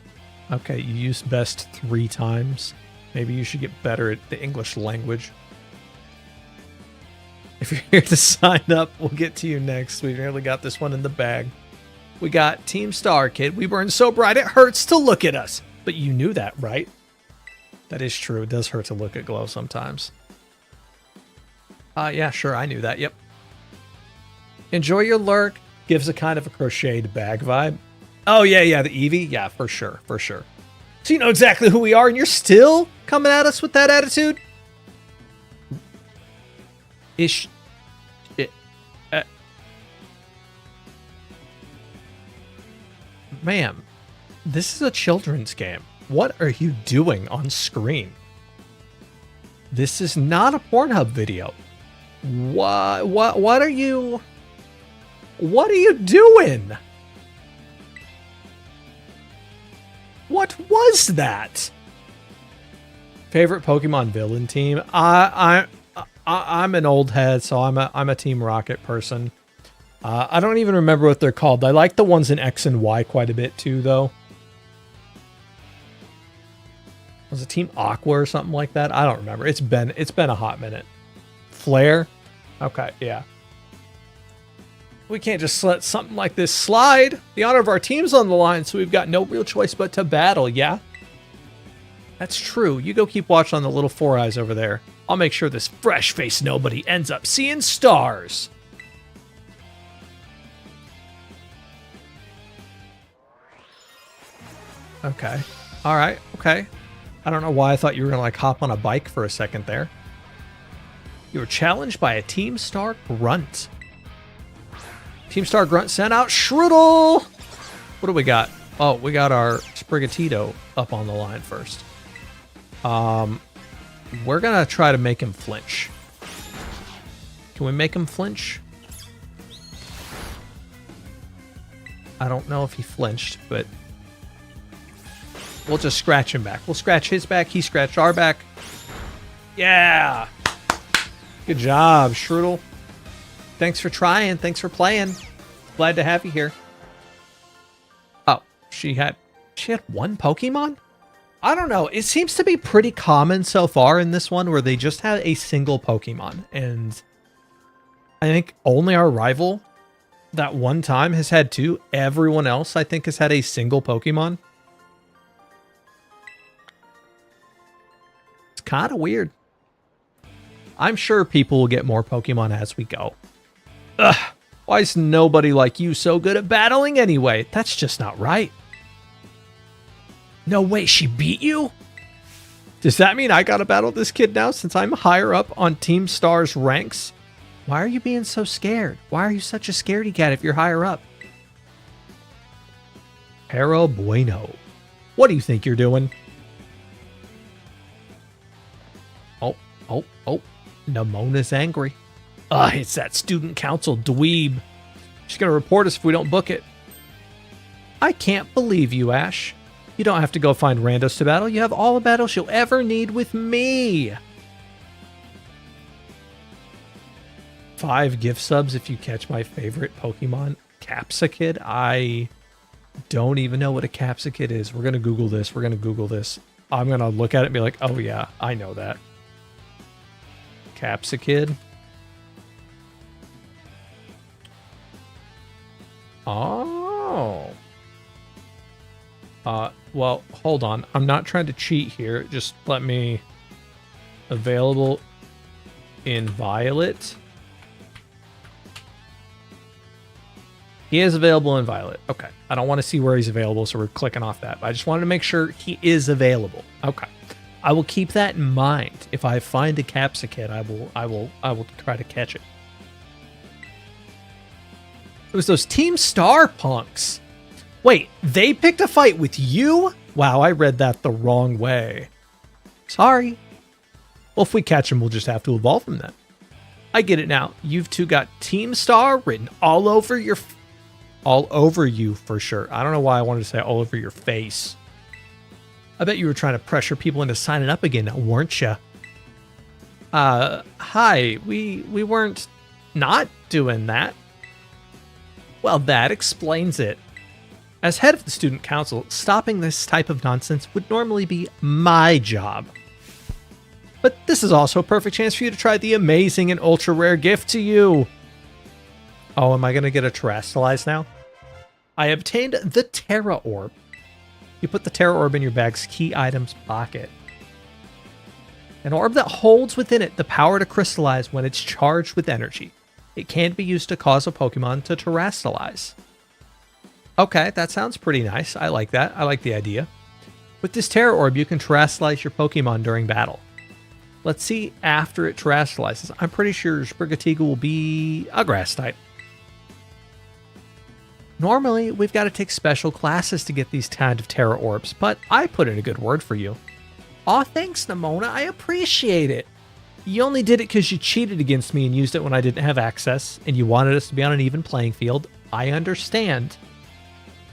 S1: Okay, you used best 3 times. Maybe you should get better at the English language. If you're here to sign up, we'll get to you next. We nearly got this one in the bag. We got Team Star Kid. We burn so bright it hurts to look at us. But you knew that, right? That is true. It does hurt to look at Glow sometimes. Yeah, sure. I knew that. Yep. Enjoy your lurk. Gives a kind of a crocheted bag vibe. Oh, yeah, the Eevee? Yeah, for sure. So you know exactly who we are, and you're still coming at us with that attitude? Ma'am, this is a children's game. What are you doing on screen? This is not a Pornhub video. What are you... What are you doing? What was that? Favorite Pokemon villain team? I'm an old head, so I'm a Team Rocket person. I don't even remember what they're called. I like the ones in X and Y quite a bit too, though. Was it Team Aqua or something like that? I don't remember. It's been a hot minute. Flare? Okay, yeah. We can't just let something like this slide. The honor of our team's on the line, so we've got no real choice but to battle, yeah? That's true. You go keep watch on the little 4 eyes over there. I'll make sure this fresh-faced nobody ends up seeing stars. Okay. All right. Okay. I don't know why I thought you were going to, like, hop on a bike for a second there. You were challenged by a Team Star Grunt. Team Star Grunt sent out Shroodle. What do we got? Oh, we got our Sprigatito up on the line first. We're going to try to make him flinch. Can we make him flinch? I don't know if he flinched, but we'll just scratch him back. We'll scratch his back. He scratched our back. Yeah. Good job, Shroodle. Thanks for trying. Thanks for playing. Glad to have you here. Oh, she had one Pokemon? I don't know. It seems to be pretty common so far in this one where they just had a single Pokemon. And I think only our rival that one time has had 2. Everyone else, I think, has had a single Pokemon. It's kind of weird. I'm sure people will get more Pokemon as we go. Ugh, why is nobody like you so good at battling anyway? That's just not right. No way, she beat you? Does that mean I gotta battle this kid now since I'm higher up on Team Star's ranks? Why are you being so scared? Why are you such a scaredy cat if you're higher up? Pero bueno. What do you think you're doing? Oh. Namona's angry. It's that student council dweeb. She's going to report us if we don't book it. I can't believe you, Ash. You don't have to go find randos to battle. You have all the battles you'll ever need with me. 5 gift subs if you catch my favorite Pokemon, Capsakid. I don't even know what a Capsakid is. We're going to Google this. I'm going to look at it and be like, oh yeah, I know that. Capsakid. Oh. Well, hold on. I'm not trying to cheat here. Just let me... Available in Violet. He is available in Violet. Okay. I don't want to see where he's available, so we're clicking off that. But I just wanted to make sure he is available. Okay. I will keep that in mind. If I find a Capsicid, I will try to catch it. It was those Team Star punks. Wait, they picked a fight with you? Wow, I read that the wrong way. Sorry. Well, if we catch him, we'll just have to evolve him then. I get it now. You've two got Team Star written all over you for sure. I don't know why I wanted to say all over your face. I bet you were trying to pressure people into signing up again, weren't you? Hi. We weren't not doing that. Well, that explains it. As head of the student council, stopping this type of nonsense would normally be my job. But this is also a perfect chance for you to try the amazing and ultra rare gift to you. Oh, am I going to get a Terrastalize now? I obtained the Terra Orb. You put the Terra Orb in your bag's key items pocket. An orb that holds within it the power to crystallize when it's charged with energy. It can be used to cause a Pokemon to Terrastalize. Okay, that sounds pretty nice. I like that. I like the idea. With this Terra Orb, you can Terrastalize your Pokemon during battle. Let's see after it Terrastalizes. I'm pretty sure Sprigatito will be a Grass type. Normally, we've got to take special classes to get these kind of Terra Orbs, but I put in a good word for you. Aw, thanks, Nimona. I appreciate it. You only did it because you cheated against me and used it when I didn't have access, and you wanted us to be on an even playing field. I understand.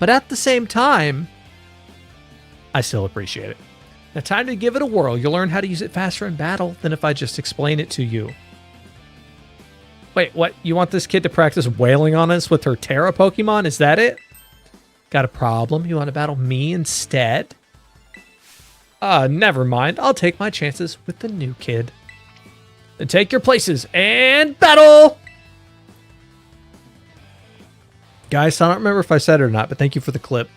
S1: But at the same time, I still appreciate it. Now, time to give it a whirl. You'll learn how to use it faster in battle than if I just explain it to you. Wait, what? You want this kid to practice wailing on us with her Terra Pokemon? Is that it? Got a problem? You want to battle me instead? Never mind. I'll take my chances with the new kid. Then take your places and battle! Guys, I don't remember if I said it or not, but thank you for the clip.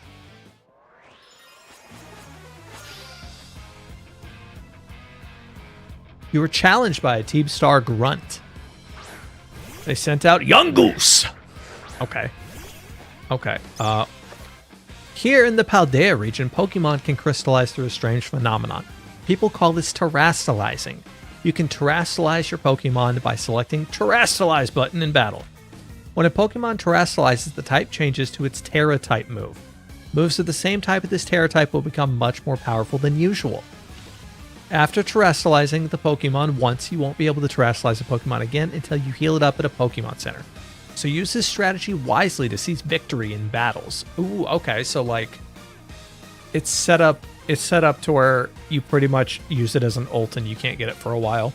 S1: You were challenged by a Team Star grunt. They sent out Young Goose. Okay. Okay. Here in the Paldea region, Pokemon can crystallize through a strange phenomenon. People call this Terrastalizing. You can Terrastalize your Pokemon by selecting Terrastalize button in battle. When a Pokemon Terrastalizes, the type changes to its Terra type move. Moves of the same type of this Terra type will become much more powerful than usual. After Terrastalizing the Pokemon once, you won't be able to Terrastalize a Pokemon again until you heal it up at a Pokemon Center. So use this strategy wisely to seize victory in battles. Ooh, okay, so like it's set up to where you pretty much use it as an ult and you can't get it for a while.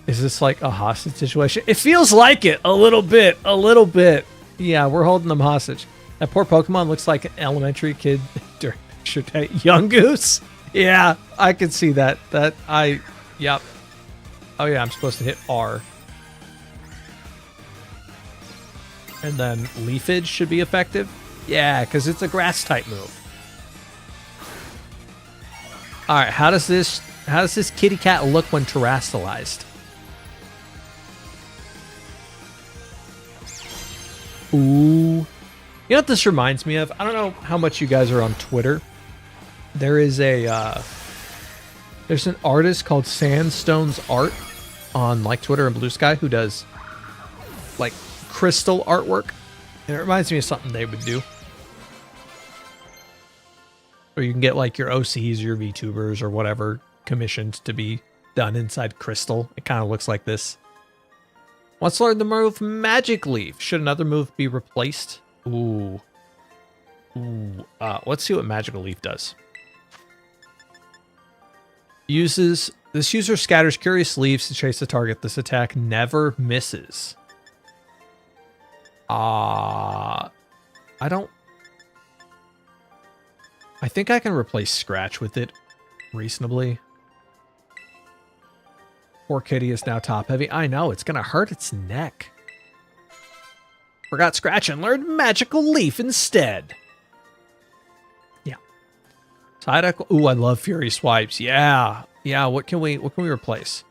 S1: Is this like a hostage situation? It feels like it a little bit. Yeah, we're holding them hostage. That poor Pokemon looks like an elementary kid during picture day. Young Goose? Yeah, I can see that. Yep. Oh yeah, I'm supposed to hit R. And then Leafage should be effective. Yeah, because it's a grass type move. All right, how does this kitty cat look when Terrastalized? Ooh. You know what this reminds me of? I don't know how much you guys are on Twitter. There is there's an artist called Sandstone's Art on like Twitter and Blue Sky who does like crystal artwork. And it reminds me of something they would do. Or you can get like your OCs, your VTubers or whatever commissioned to be done inside crystal. It kind of looks like this. Wants to learn the move Magic Leaf. Should another move be replaced? Ooh. Let's see what Magical Leaf does. This user scatters curious leaves to chase the target. This attack never misses. I think I can replace Scratch with it reasonably. Poor kitty is now top heavy. I know, it's gonna hurt its neck. Forgot Scratch and learned Magical Leaf instead. Yeah. Psyduck. Ooh, I love Fury Swipes. Yeah. Yeah, what can we replace?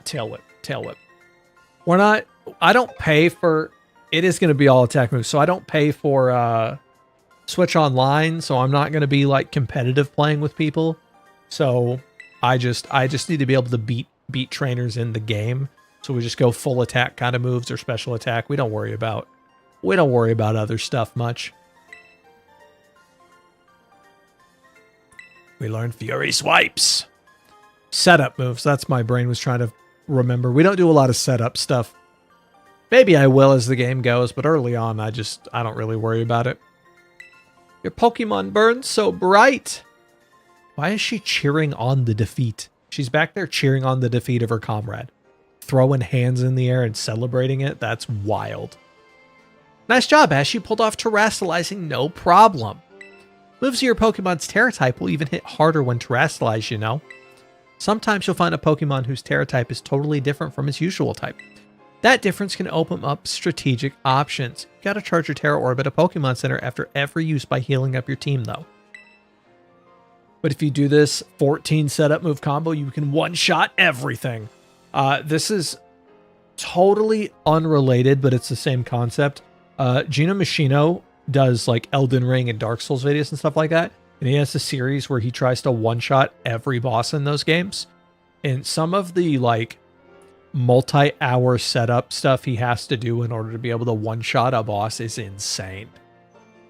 S1: Tail Whip. Tail Whip. I don't pay for, it is going to be all attack moves, so I don't pay for Switch Online, so I'm not going to be like competitive playing with people. So I just need to be able to beat trainers in the game. So we just go full attack kind of moves or special attack. We don't worry about other stuff much. We learned Fury Swipes. Setup moves. That's my brain was trying to remember. We don't do a lot of setup stuff. Maybe I will as the game goes, but early on, I don't really worry about it. Your Pokemon burns so bright. Why is she cheering on the defeat? She's back there cheering on the defeat of her comrade. Throwing hands in the air and celebrating it. That's wild. Nice job, Ash. You pulled off terastallizing no problem. Moves of your Pokemon's Terra type will even hit harder when terastallized, you know. Sometimes you'll find a Pokemon whose Terra type is totally different from its usual type. That difference can open up strategic options. You gotta charge your Terra Orb at a Pokemon Center after every use by healing up your team, though. But if you do this 14 setup move combo, you can one-shot everything. This is totally unrelated, but it's the same concept. Gino Machino does like Elden Ring and Dark Souls videos and stuff like that. And he has a series where he tries to one-shot every boss in those games. And some of the like multi-hour setup stuff he has to do in order to be able to one-shot a boss is insane.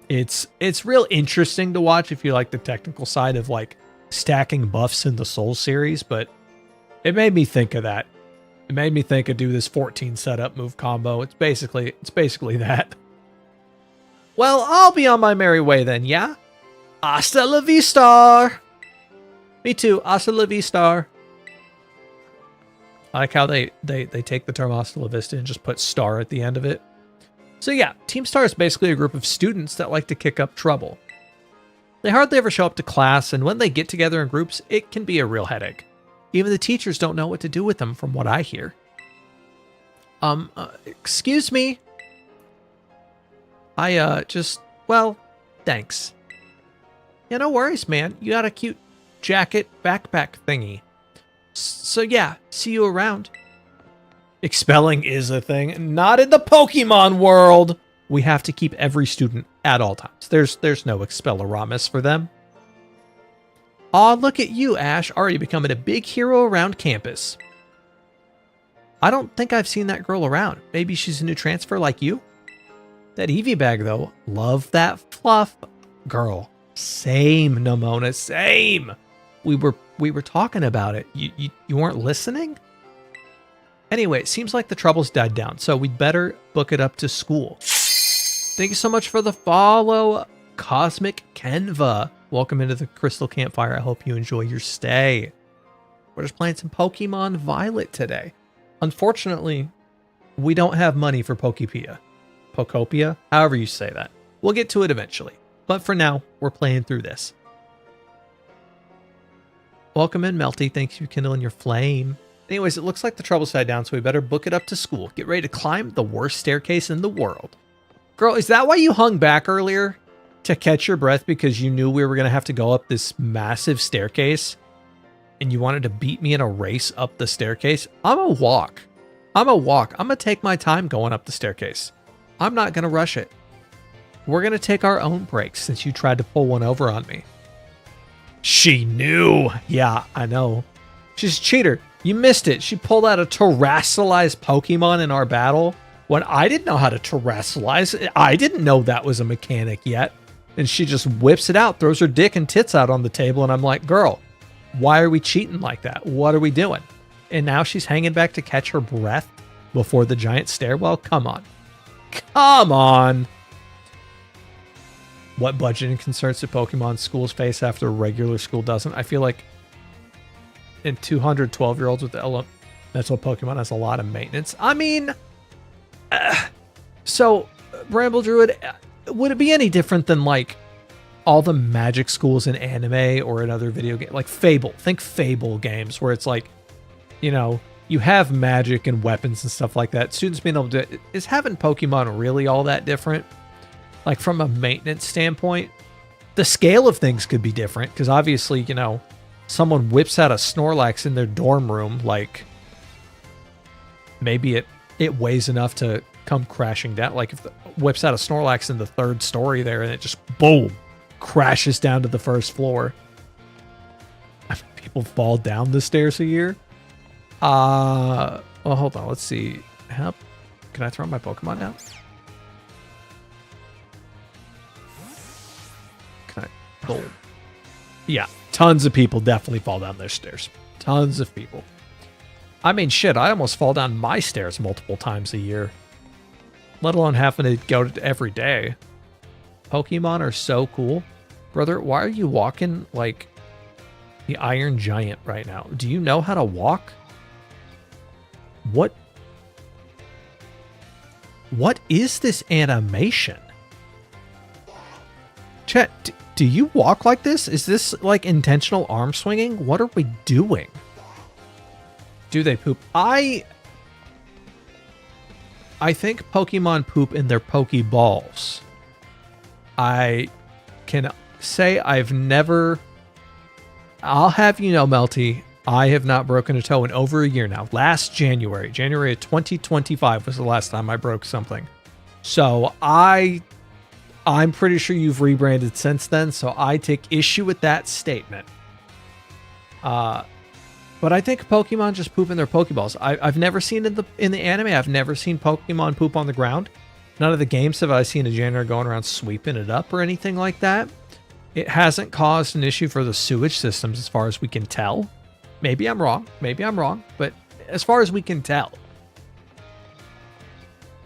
S1: It's real interesting to watch if you like the technical side of like stacking buffs in the Souls series, but it made me think of that. It made me think of do this 14 setup move combo. It's basically that. Well, I'll be on my merry way then, yeah? Hasta la vista! Me too, hasta la vista. I like how they take the term hasta la vista and just put star at the end of it. So yeah, Team Star is basically a group of students that like to kick up trouble. They hardly ever show up to class, and when they get together in groups, it can be a real headache. Even the teachers don't know what to do with them, from what I hear. Excuse me? Well, thanks. Yeah, no worries, man. You got a cute jacket backpack thingy. So yeah, see you around. Expelling is a thing. Not in the Pokemon world! We have to keep every student at all times. There's no Expelloramus for them. Aw, look at you, Ash, already becoming a big hero around campus. I don't think I've seen that girl around. Maybe she's a new transfer like you? That Eevee bag, though. Love that fluff. Girl. Same, Nomona. Same. We were talking about it. You weren't listening? Anyway, it seems like the troubles died down, so we'd better book it up to school. Thank you so much for the follow, Cosmic Kenva. Welcome into the Crystal Campfire. I hope you enjoy your stay. We're just playing some Pokemon Violet today. Unfortunately, we don't have money for Pokepia. Pokopia? However you say that. We'll get to it eventually. But for now, we're playing through this. Welcome in, Melty. Thanks for kindling your flame. Anyways, it looks like the troubles died down, so we better book it up to school. Get ready to climb the worst staircase in the world. Girl, is that why you hung back earlier? To catch your breath because you knew we were going to have to go up this massive staircase? And you wanted to beat me in a race up the staircase? I'm a walk. I'm going to take my time going up the staircase. I'm not going to rush it. We're going to take our own breaks since you tried to pull one over on me. She knew. Yeah, I know. She's a cheater. You missed it. She pulled out a terastallized Pokemon in our battle when I didn't know how to terastallize. I didn't know that was a mechanic yet. And she just whips it out, throws her dick and tits out on the table. And I'm like, girl, why are we cheating like that? What are we doing? And now she's hanging back to catch her breath before the giant stairwell. Come on. Come on. What budgeting concerns do Pokemon schools face after regular school doesn't? I feel like in 212-year-olds with elemental Pokemon has a lot of maintenance. I mean, so Bramble Druid, would it be any different than like all the magic schools in anime or in other video games? Like Fable. Think Fable games where it's like, you know, you have magic and weapons and stuff like that. Students being able to... Is having Pokemon really all that different? Like, from a maintenance standpoint, the scale of things could be different, because obviously, you know, someone whips out a Snorlax in their dorm room, like, maybe it weighs enough to come crashing down. Like, if it whips out a Snorlax in the 3rd story there, and it just, boom, crashes down to the 1st floor. I mean, people fall down the stairs a year. Well, hold on. Let's see. Can I throw my Pokemon down? Can I? Boom. Yeah. Tons of people definitely fall down their stairs. Tons of people. I mean, shit, I almost fall down my stairs multiple times a year. Let alone having to go to every day. Pokemon are so cool. Brother, why are you walking like the Iron Giant right now? Do you know how to walk? What is this animation? Chet, do you walk like this? Is this like intentional arm swinging? What are we doing? Do they poop? I think Pokemon poop in their Pokeballs. I can say I've never... I'll have you know, Melty, I have not broken a toe in over a year now. Last January of 2025 was the last time I broke something. So I'm pretty sure you've rebranded since then, so I take issue with that statement. But I think Pokemon just poop in their Pokeballs. I've never seen in the anime, I've never seen Pokemon poop on the ground. None of the games have I seen a janitor going around sweeping it up or anything like that. It hasn't caused an issue for the sewage systems as far as we can tell. Maybe I'm wrong, but as far as we can tell.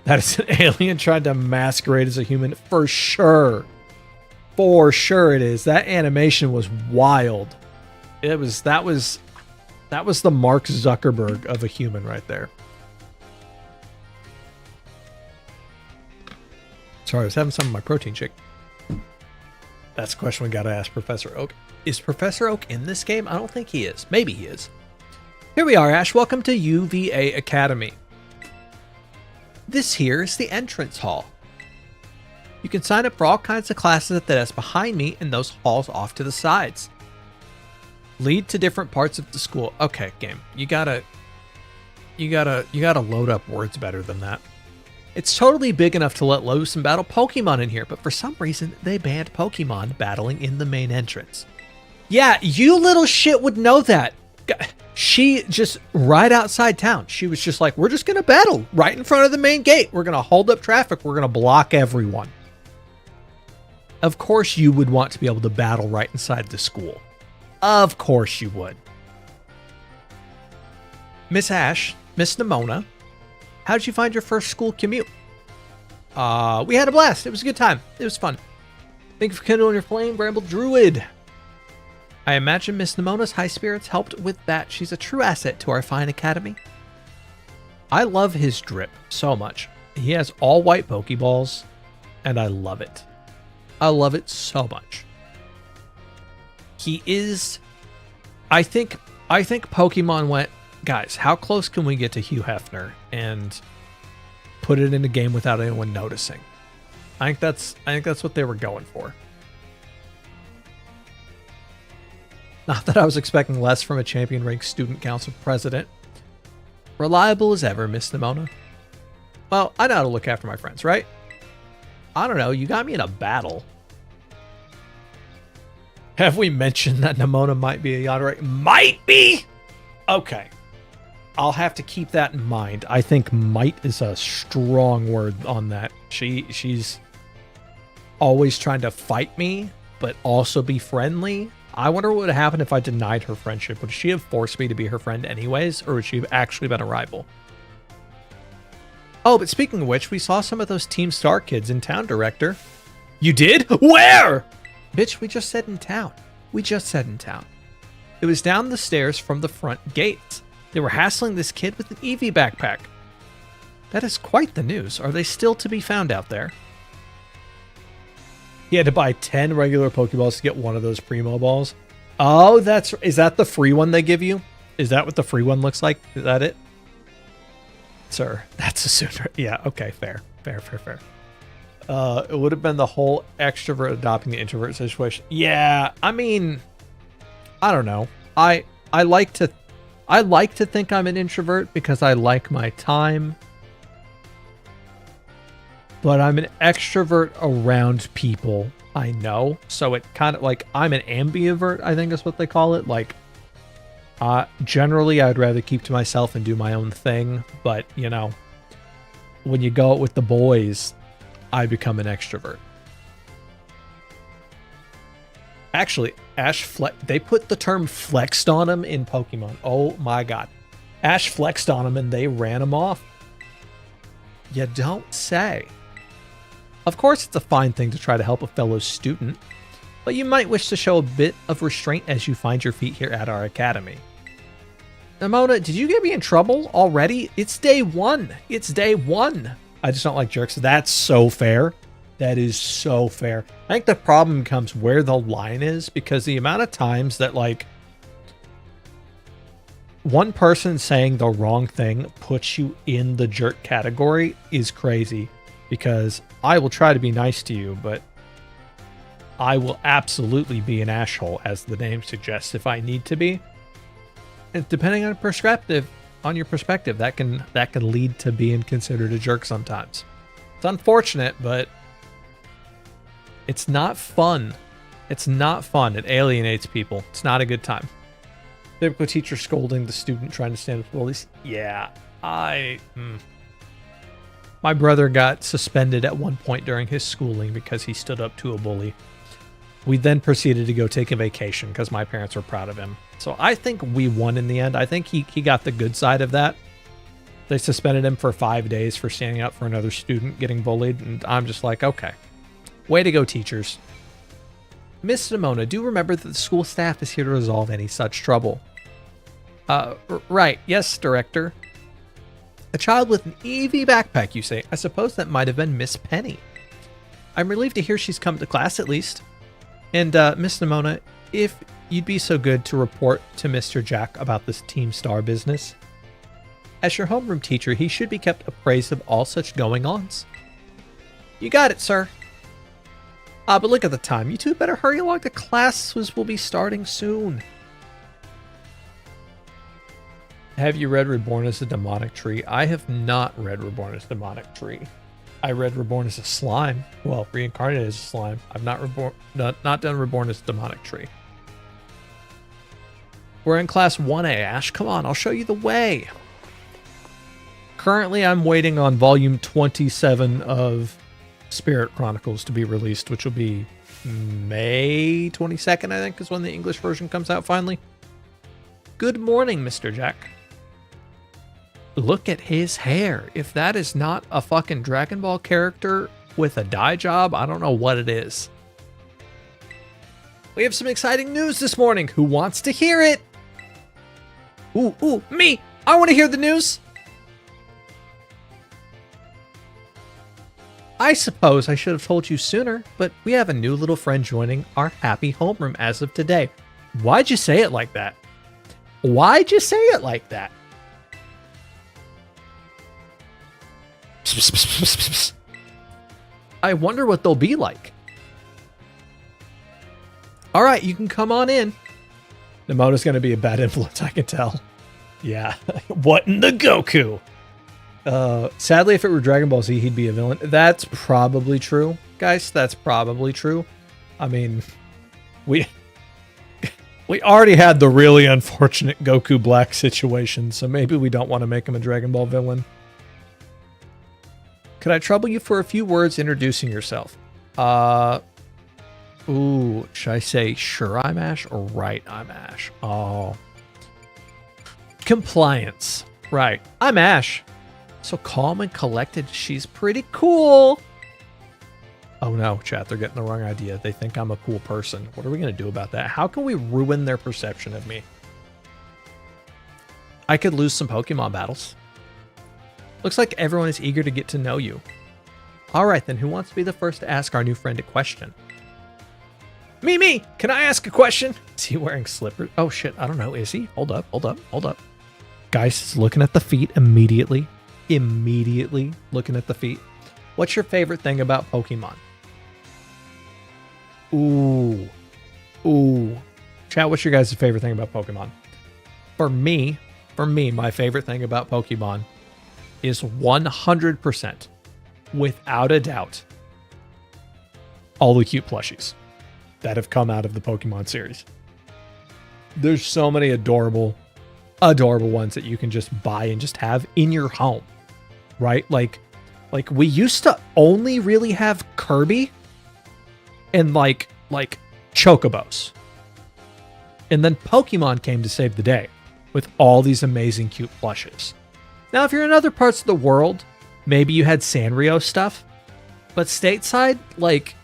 S1: That is an alien trying to masquerade as a human, for sure. For sure it is. That animation was wild. That was the Mark Zuckerberg of a human right there. Sorry, I was having some of my protein shake. That's a question we gotta ask Professor Oak. Is Professor Oak in this game? I don't think he is. Maybe he is. Here we are, Ash. Welcome to UVA Academy. This here is the entrance hall. You can sign up for all kinds of classes at the desk behind me and those halls off to the sides. Lead to different parts of the school. Okay, game. You gotta load up words better than that. It's totally big enough to let loose and battle Pokemon in here, but for some reason, they banned Pokemon battling in the main entrance. Yeah, you little shit would know that. She just, right outside town, she was just like, we're just going to battle right in front of the main gate. We're going to hold up traffic. We're going to block everyone. Of course you would want to be able to battle right inside the school. Of course you would. Miss Ash, Miss Nimona, how did you find your first school commute? We had a blast. It was a good time. It was fun. Thank you for kindling your flame, Bramble Druid. I imagine Miss Nimona's high spirits helped with that. She's a true asset to our fine academy. I love his drip so much. He has all white Pokeballs, and I love it. I love it so much. He is... I think Pokemon went, guys, how close can we get to Hugh Hefner and put it in a game without anyone noticing? I think that's what they were going for. Not that I was expecting less from a champion ranked student council president. Reliable as ever, Miss Nimona. Well, I know how to look after my friends, right? I don't know, you got me in a battle. Have we mentioned that Nimona might be a Yandere? Might be? Okay. I'll have to keep that in mind. I think might is a strong word on that. She's always trying to fight me, but also be friendly. I wonder what would have happened if I denied her friendship. Would she have forced me to be her friend anyways, or would she have actually been a rival? Oh, but speaking of which, we saw some of those Team Star kids in town, Director. You did? Where? Bitch, we just said in town. We just said in town. It was down the stairs from the front gate. They were hassling this kid with an Eevee backpack. That is quite the news. Are they still to be found out there? He had to buy 10 regular Pokeballs to get one of those Primo balls. Oh, is that the free one they give you? Is that what the free one looks like? Is that it? sir. That's a sooner. Yeah, okay, fair. Fair. It would have been the whole extrovert adopting the introvert situation. Yeah, I mean, I don't know. I like to think I'm an introvert because I like my time. But I'm an extrovert around people I know. So it kind of like I'm an ambivert, I think is what they call it. Like generally I'd rather keep to myself and do my own thing, but you know, when you go out with the boys, I become an extrovert. Actually, they put the term flexed on him in Pokemon. Oh my god. Ash flexed on him and they ran him off. You don't say. Of course, it's a fine thing to try to help a fellow student, but you might wish to show a bit of restraint as you find your feet here at our academy. Namona, did you get me in trouble already? It's day one. It's day one. I just don't like jerks. That's so fair. That is so fair. I think the problem comes where the line is, because the amount of times that like one person saying the wrong thing puts you in the jerk category is crazy, because I will try to be nice to you, but I will absolutely be an asshole, as the name suggests, if I need to be. And depending on your perspective, that can lead to being considered a jerk sometimes. It's unfortunate, but it's not fun. It's not fun. It alienates people. It's not a good time. Typical teacher scolding the student trying to stand up for bullies. Yeah, my brother got suspended at one point during his schooling because he stood up to a bully. We then proceeded to go take a vacation because my parents were proud of him. So I think we won in the end. I think he got the good side of that. They suspended him for 5 days for standing up for another student getting bullied. And I'm just like, okay, way to go, teachers. Miss Simona, do remember that the school staff is here to resolve any such trouble. Right. Yes, director. A child with an EV backpack, you say? I suppose that might have been Miss Penny. I'm relieved to hear she's come to class at least. And Miss Nimona, if you'd be so good to report to Mr. Jack about this Team Star business. As your homeroom teacher, he should be kept appraised of all such going-ons. You got it, sir. But look at the time. You two better hurry along. The classes will be starting soon. Have you read Reborn as a Demonic Tree? I have not read Reborn as a Demonic Tree. I read Reborn as a Slime. Well, Reincarnated as a Slime. I've not done Reborn as a Demonic Tree. We're in class 1A, Ash. Come on, I'll show you the way. Currently, I'm waiting on volume 27 of Spirit Chronicles to be released, which will be May 22nd, I think, is when the English version comes out finally. Good morning, Mr. Jack. Look at his hair. If that is not a fucking Dragon Ball character with a dye job, I don't know what it is. We have some exciting news this morning. Who wants to hear it? Ooh, me! I want to hear the news! I suppose I should have told you sooner, but we have a new little friend joining our happy homeroom as of today. Why'd you say it like that? Why'd you say it like that? I wonder what they'll be like. All right, you can come on in. Nemona's going to be a bad influence, I can tell. Yeah. What in the Goku? Sadly, if it were Dragon Ball Z, he'd be a villain. That's probably true, guys. That's probably true. I mean, we already had the really unfortunate Goku Black situation, so maybe we don't want to make him a Dragon Ball villain. Could I trouble you for a few words introducing yourself? Should I say sure I'm Ash or right I'm Ash? Oh. Compliance. Right. I'm Ash. So calm and collected. She's pretty cool. Oh no, chat, they're getting the wrong idea. They think I'm a cool person. What are we going to do about that? How can we ruin their perception of me? I could lose some Pokemon battles. Looks like everyone is eager to get to know you. Alright then, who wants to be the first to ask our new friend a question? Me! Can I ask a question? Is he wearing slippers? Oh shit, I don't know. Is he? Hold up. Guys is looking at the feet immediately. immediately looking at the feet. What's your favorite thing about Pokemon? Ooh. Chat, what's your guys' favorite thing about Pokemon? For me, my favorite thing about Pokemon is 100%, without a doubt, all the cute plushies that have come out of the Pokemon series. There's so many adorable ones that you can just buy and just have in your home, right? Like we used to only really have Kirby and like Chocobos. And then Pokemon came to save the day with all these amazing cute plushes. Now, if you're in other parts of the world, maybe you had Sanrio stuff, but stateside, like,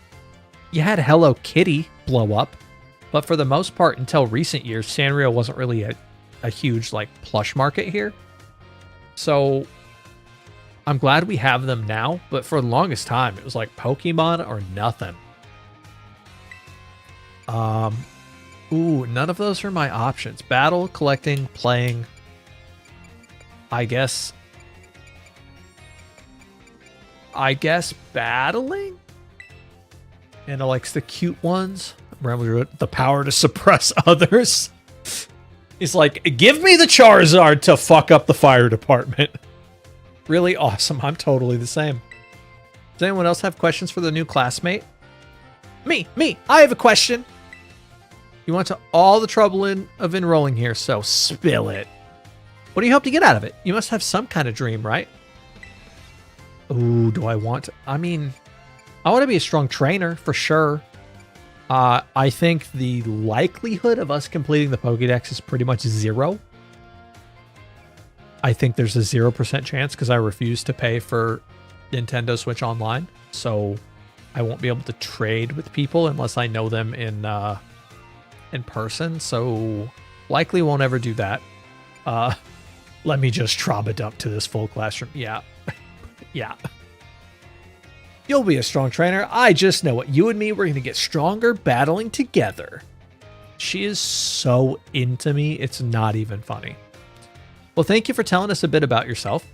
S1: you had Hello Kitty blow up, but for the most part, until recent years, Sanrio wasn't really a huge, like, plush market here. So, I'm glad we have them now, but for the longest time, it was like Pokemon or nothing. None of those are my options. Battle, collecting, playing. I guess battling? Anna likes the cute ones. Remember the power to suppress others. He's like, give me the Charizard to fuck up the fire department. Really awesome. I'm totally the same. Does anyone else have questions for the new classmate? Me. I have a question. You went to all the trouble of enrolling here, so spill it. What do you hope to get out of it? You must have some kind of dream, right? Ooh, do I want to? I mean, I want to be a strong trainer for sure. I think the likelihood of us completing the Pokédex is pretty much 0. I think there's a 0% chance because I refuse to pay for Nintendo Switch Online. So I won't be able to trade with people unless I know them in person. So likely won't ever do that. Let me just Traba dump to this full classroom. Yeah. Yeah. You'll be a strong trainer. I just know it. You and me, we're going to get stronger battling together. She is so into me. It's not even funny. Well, thank you for telling us a bit about yourself.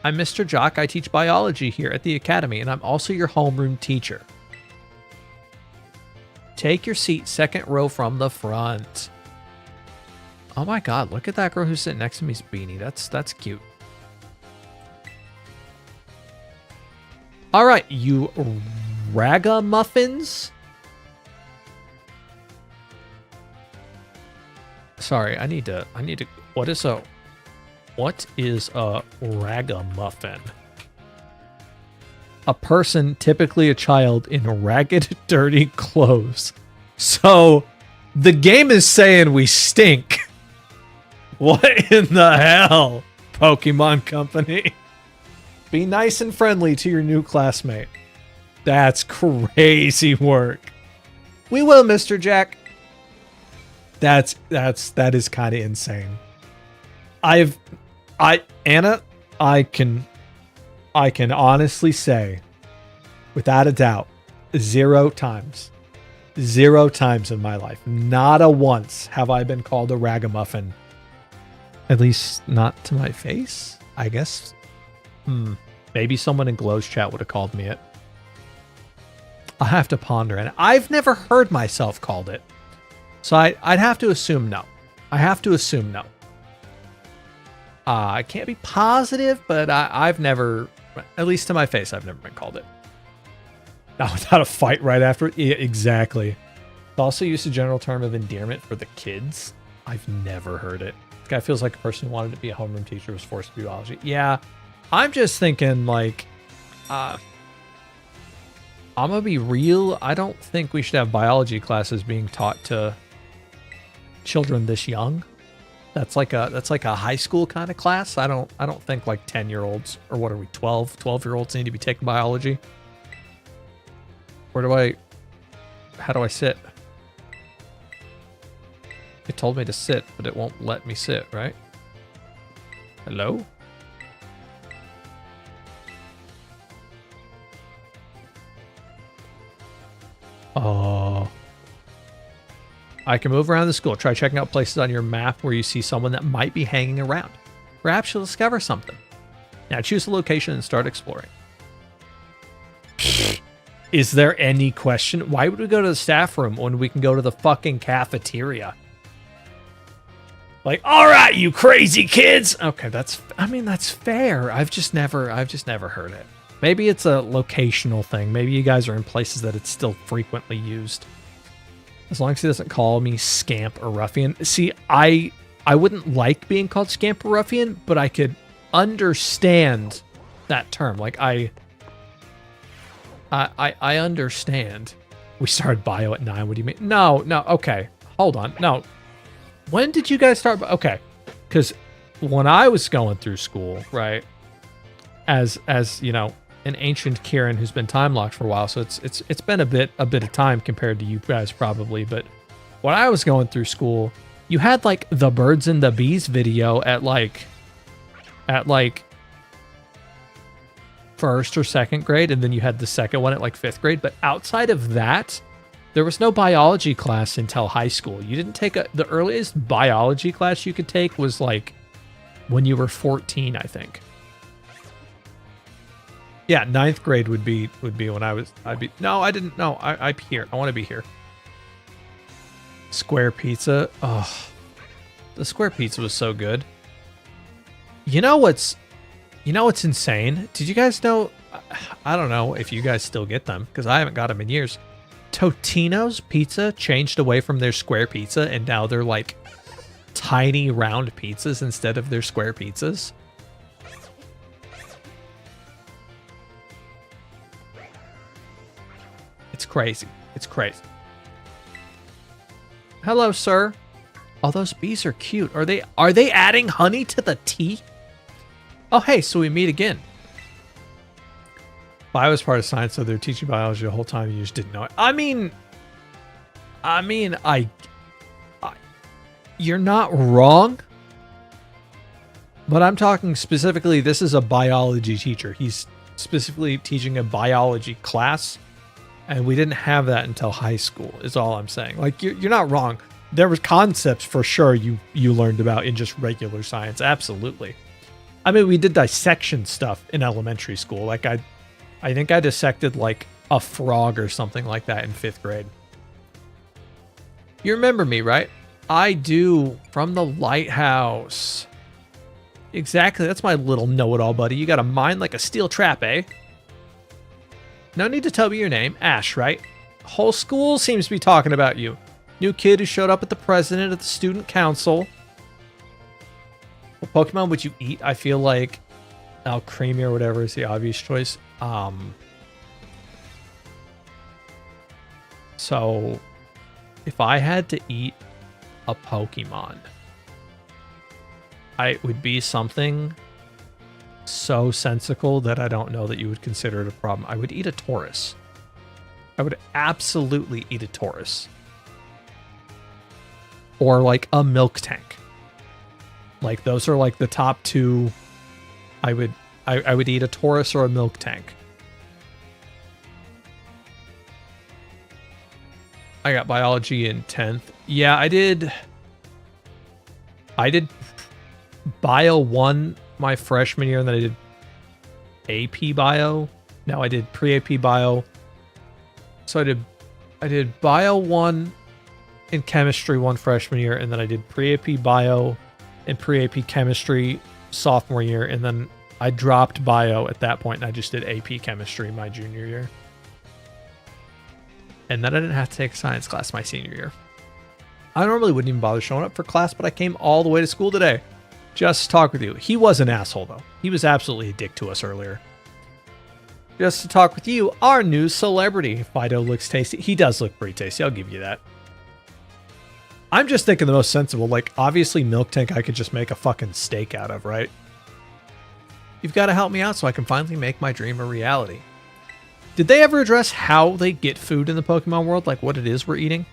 S1: I'm Mr. Jock. I teach biology here at the academy, and I'm also your homeroom teacher. Take your seat, second row from the front. Oh my God, look at that girl who's sitting next to me's beanie. That's cute. All right, you ragamuffins. Sorry, I need to, what is a ragamuffin? A person, typically a child, in ragged, dirty clothes. So, the game is saying we stink. What in the hell, Pokemon Company? Be nice and friendly to your new classmate. That's crazy work. We will, Mr. Jack. That is kind of insane. Anna, I can honestly say, without a doubt, 0 times in my life, not a once have I been called a ragamuffin. At least not to my face, I guess. Maybe someone in Glow's chat would have called me it. I'll have to ponder it. I've never heard myself called it. So I'd have to assume no. I can't be positive, but I've never, at least to my face, I've never been called it. Not without a fight right after it. Yeah, exactly. It's also used a general term of endearment for the kids. I've never heard it. This guy feels like a person who wanted to be a homeroom teacher was forced to do biology. Yeah, I'm just thinking like, I'm gonna be real. I don't think we should have biology classes being taught to children this young. That's like a high school kind of class. I don't think like 10-year-olds, or what are we, 12-year-olds need to be taking biology. How do I sit? It told me to sit, but it won't let me sit, right? Hello? Oh. I can move around the school. Try checking out places on your map where you see someone that might be hanging around. Perhaps you'll discover something. Now choose a location and start exploring. Is there any question? Why would we go to the staff room when we can go to the fucking cafeteria? Like, all right, you crazy kids. Okay, that's fair. I've just never heard it. Maybe it's a locational thing. Maybe you guys are in places that it's still frequently used. As long as he doesn't call me scamp or ruffian. See, I wouldn't like being called scamp or ruffian, but I could understand that term. Like I understand. We started bio at 9. What do you mean? No. Okay, hold on. No. When did you guys start? Okay, because when I was going through school, right, as you know, an ancient Kieran who's been time locked for a while, so it's been a bit of time compared to you guys probably. But when I was going through school, you had like the birds and the bees video at like first or second grade, and then you had the second one at like 5th grade. But outside of that, there was no biology class until high school. You didn't take the earliest biology class you could take was like when you were 14, I think. Yeah, 9th grade would be when I'd be. No, I didn't. No, I'm here. I want to be here. Square pizza. Oh, the square pizza was so good. You know what's insane? Did you guys know? I don't know if you guys still get them because I haven't got them in years. Totino's pizza changed away from their square pizza, and now they're like tiny round pizzas instead of their square pizzas. It's crazy. It's crazy. Hello, sir. Oh, those bees are cute. Are they adding honey to the tea? Oh, hey, so we meet again. Bio is part of science, so they're teaching biology the whole time. You just didn't know it. I mean, you're not wrong, but I'm talking specifically, this is a biology teacher. He's specifically teaching a biology class, and we didn't have that until high school, is all I'm saying. Like, you're not wrong. There was concepts for sure you learned about in just regular science. Absolutely. I mean, we did dissection stuff in elementary school. Like, I think I dissected like a frog or something like that in 5th grade. You remember me, right? I do, from the lighthouse. Exactly, that's my little know-it-all buddy. You got a mind like a steel trap, eh? No need to tell me your name. Ash, right? Whole school seems to be talking about you. New kid who showed up at the president of the student council. What Pokemon would you eat? I feel like Alcremie or whatever is the obvious choice. So if I had to eat a Pokemon, it would be something so sensical that I don't know that you would consider it a problem. I would eat a Tauros. I would absolutely eat a Tauros. Or like a Milk Tank. Like those are like the top two. I would eat a Tauros or a Milk Tank. I got biology in 10th. Yeah, I did bio 1 my freshman year, and then I did AP bio. No, I did pre-AP bio. So I did bio 1 in chemistry 1 freshman year, and then I did pre-AP bio and pre-AP chemistry sophomore year, and then I dropped bio at that point, and I just did AP chemistry my junior year. And then I didn't have to take a science class my senior year. I normally wouldn't even bother showing up for class, but I came all the way to school today just to talk with you. He was an asshole, though. He was absolutely a dick to us earlier. Just to talk with you, our new celebrity. Fido looks tasty. He does look pretty tasty. I'll give you that. I'm just thinking the most sensible. Like, obviously, Milk Tank I could just make a fucking steak out of, right? You've got to help me out so I can finally make my dream a reality. Did they ever address how they get food in the Pokemon world? Like, what it is we're eating?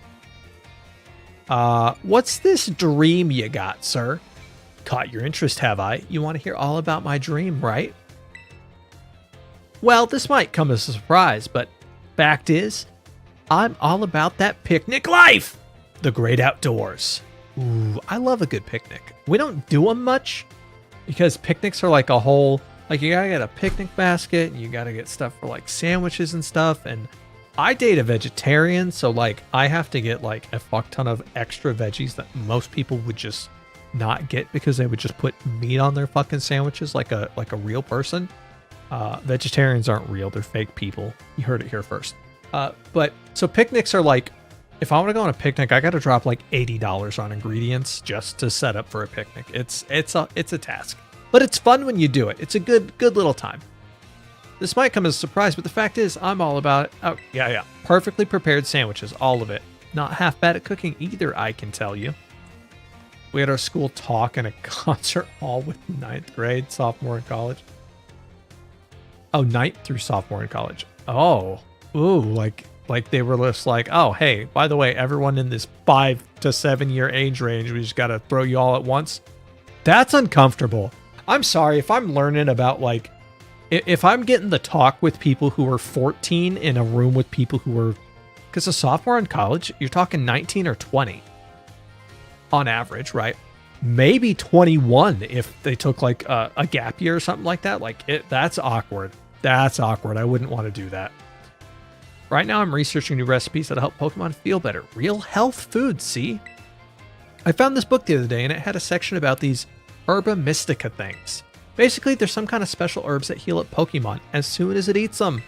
S1: What's this dream you got, sir? Caught your interest, have I? You want to hear all about my dream, right? Well, this might come as a surprise, but fact is, I'm all about that picnic life! The great outdoors. Ooh, I love a good picnic. We don't do them much because picnics are like a whole Like, you gotta get a picnic basket, and you gotta get stuff for, like, sandwiches and stuff, and I date a vegetarian, so, like, I have to get, like, a fuck ton of extra veggies that most people would just not get because they would just put meat on their fucking sandwiches like a real person. Vegetarians aren't real, they're fake people. You heard it here first. But, so picnics are, like, if I want to go on a picnic, I got to drop, like, $80 on ingredients just to set up for a picnic. It's a task. But it's fun when you do it. It's a good little time. This might come as a surprise, but the fact is, I'm all about it. Oh, yeah. Perfectly prepared sandwiches, all of it. Not half bad at cooking either, I can tell you. We had our school talk in a concert hall with 9th grade, sophomore in college. Oh, 9th through sophomore in college. Oh, ooh, like they were just like, oh, hey, by the way, everyone in this 5 to 7 year age range, we just got to throw you all at once. That's uncomfortable. I'm sorry if I'm learning about, like, if I'm getting the talk with people who are 14 in a room with people who are, because a sophomore in college, you're talking 19 or 20 on average, right? Maybe 21 if they took, like, a gap year or something like that. Like, that's awkward. That's awkward. I wouldn't want to do that. Right now, I'm researching new recipes that'll help Pokemon feel better. Real health foods, see? I found this book the other day, and it had a section about these Herba Mystica things. Basically, there's some kind of special herbs that heal up Pokemon as soon as it eats them.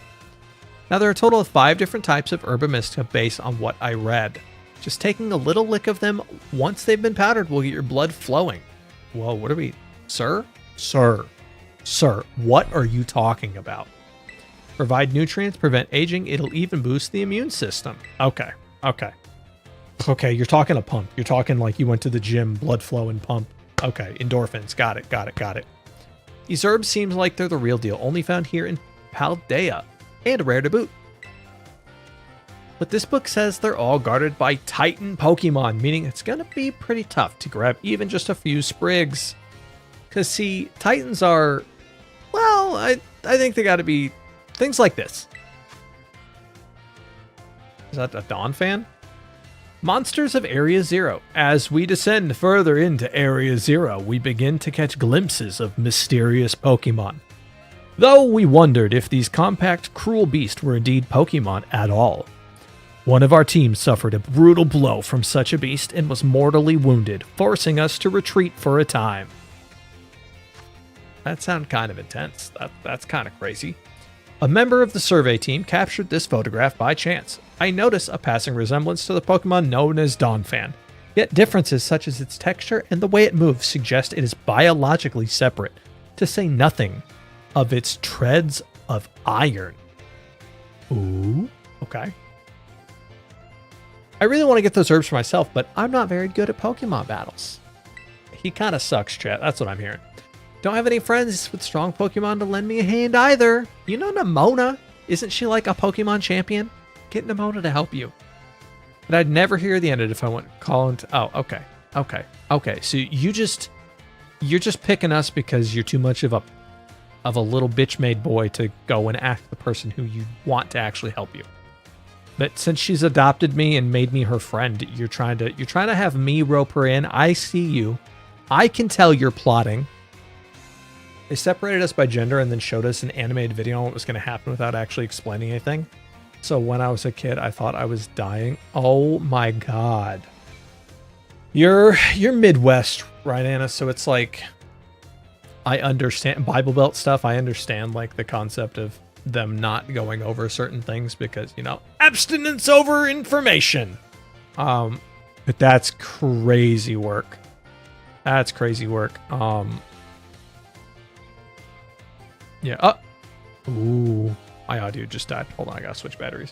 S1: Now, there are a total of 5 different types of Herba Mystica based on what I read. Just taking a little lick of them once they've been powdered will get your blood flowing. Whoa, what are we... Sir, what are you talking about? Provide nutrients, prevent aging, it'll even boost the immune system. Okay, you're talking a pump. You're talking like you went to the gym, blood flow and pump. Okay, endorphins, got it. These herbs seems like they're the real deal, only found here in Paldea, and rare to boot. But this book says they're all guarded by Titan Pokemon, meaning it's gonna be pretty tough to grab even just a few sprigs. Cause see, Titans are, well, I think they gotta be things like this. Is that a Dawn fan? Monsters of Area Zero. As we descend further into Area Zero, we begin to catch glimpses of mysterious Pokemon. Though we wondered if these compact, cruel beasts were indeed Pokemon at all. One of our team suffered a brutal blow from such a beast and was mortally wounded, forcing us to retreat for a time. That sounds kind of intense. That's kind of crazy. A member of the survey team captured this photograph by chance. I notice a passing resemblance to the Pokemon known as Donphan, yet differences such as its texture and the way it moves suggest it is biologically separate, to say nothing of its treads of iron. Ooh, okay. I really want to get those herbs for myself, but I'm not very good at Pokemon battles. He kind of sucks, chat. That's what I'm hearing. Don't have any friends with strong Pokemon to lend me a hand either. You know Nimona? Isn't she like a Pokemon champion? Get Nimona to help you. But I'd never hear the end of it if I went calling to... Oh, okay. So you're just picking us because you're too much of a little bitch-made boy to go and ask the person who you want to actually help you. But since she's adopted me and made me her friend, you're trying to have me rope her in. I see you. I can tell you're plotting. They separated us by gender and then showed us an animated video on what was going to happen without actually explaining anything. So when I was a kid, I thought I was dying. Oh my god. You're Midwest, right, Anna? So it's like, I understand Bible Belt stuff. I understand like the concept of them not going over certain things because, you know, abstinence over information. But that's crazy work. That's crazy work. Yeah. Ooh. My audio just died. Hold on, I gotta switch batteries.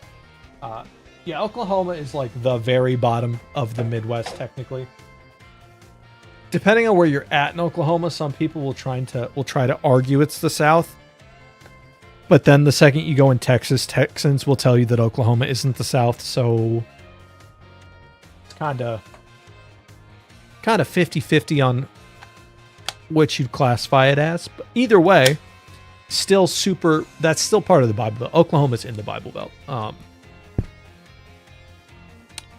S1: Yeah, Oklahoma is like the very bottom of the Midwest, technically. Depending on where you're at in Oklahoma, some people will try to argue it's the South. But then the second you go in Texas, Texans will tell you that Oklahoma isn't the South. So it's kind of 50-50 on which you'd classify it as. But either way, still super. That's still part of the Bible Belt. Oklahoma's in the Bible Belt.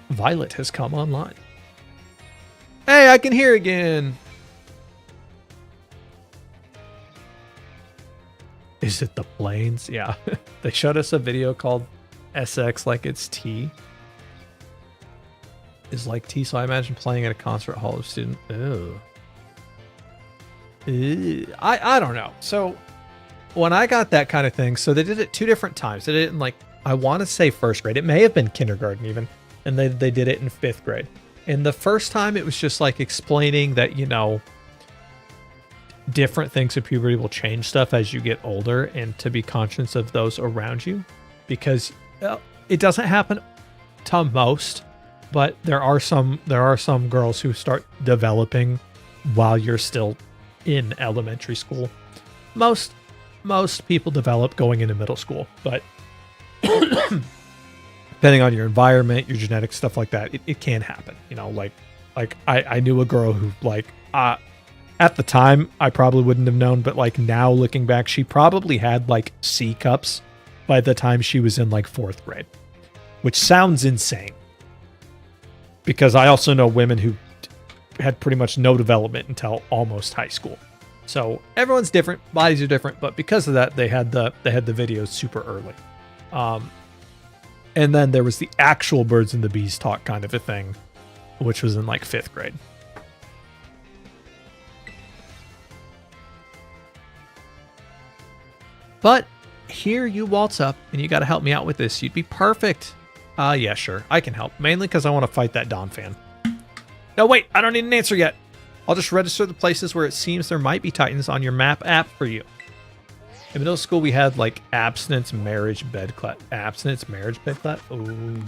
S1: Violet has come online. Hey, I can hear again. Is it the planes? Yeah. They showed us a video called SX like it's T. Is like T, so I imagine playing at a concert hall of student. Ew. I don't know. So when I got that kind of thing, so they did it 2 different times. They did it in like, I want to say 1st grade. It may have been kindergarten even. And they did it in 5th grade. And the first time it was just like explaining that, you know, different things of puberty will change stuff as you get older and to be conscious of those around you, because it doesn't happen to most, but there are some girls who start developing while you're still in elementary school. Most people develop going into middle school, but depending on your environment, your genetics, stuff like that, it can happen. You know, like I knew a girl who like at the time I probably wouldn't have known, but like now looking back, she probably had like C cups by the time she was in like 4th grade, which sounds insane. Because I also know women who had pretty much no development until almost high school. So everyone's different, bodies are different, but because of that, they had the videos super early. And then there was the actual birds and the bees talk kind of a thing, which was in like 5th grade. But here you waltz up and you got to help me out with this. You'd be perfect. Yeah, sure. I can help. Mainly because I want to fight that Dawn fan. No, wait. I don't need an answer yet. I'll just register the places where it seems there might be Titans on your map app for you. In middle school, we had like abstinence, marriage, bed clat. Abstinence, marriage, bed clat. Ooh.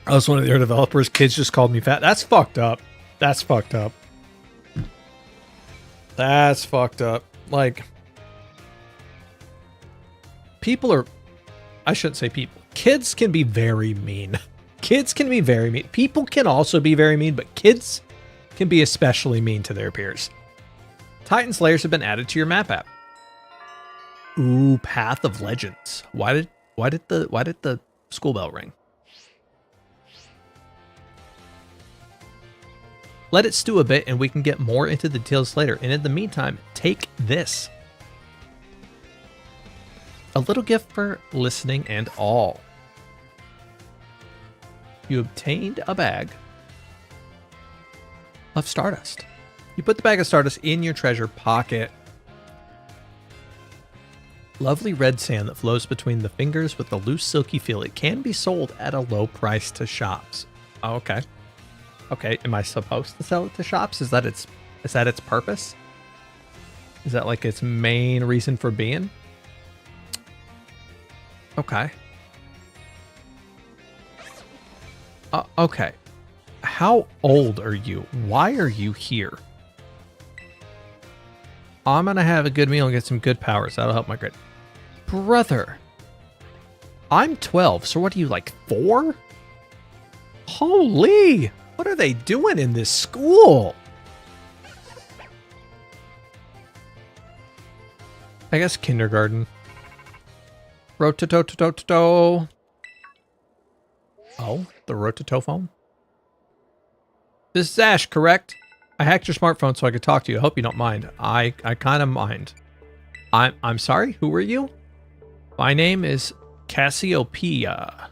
S1: I was one of their developers. Kids just called me fat. That's fucked up. That's fucked up. That's fucked up. Like, people are, I shouldn't say people. Kids can be very mean. Kids can be very mean. People can also be very mean, but kids can be especially mean to their peers. Titan Slayers have been added to your map app. Ooh, Path of Legends. Why did the school bell ring? Let it stew a bit and we can get more into the details later. And in the meantime, take this. A little gift for listening and all. You obtained a bag of Stardust. You put the bag of Stardust in your treasure pocket. Lovely red sand that flows between the fingers with a loose silky feel. It can be sold at a low price to shops. Oh, okay. Okay, am I supposed to sell it to shops? Is that its purpose? Is that like its main reason for being? Okay. Okay. How old are you? Why are you here? I'm gonna have a good meal and get some good powers. That'll help my grade. Brother. I'm 12, so what are you, like 4? Holy! What are they doing in this school? I guess kindergarten. Rototo. Oh, the Rototo phone? This is Ash, correct? I hacked your smartphone so I could talk to you. I hope you don't mind. I kind of mind. I'm sorry, who are you? My name is Cassiopeia.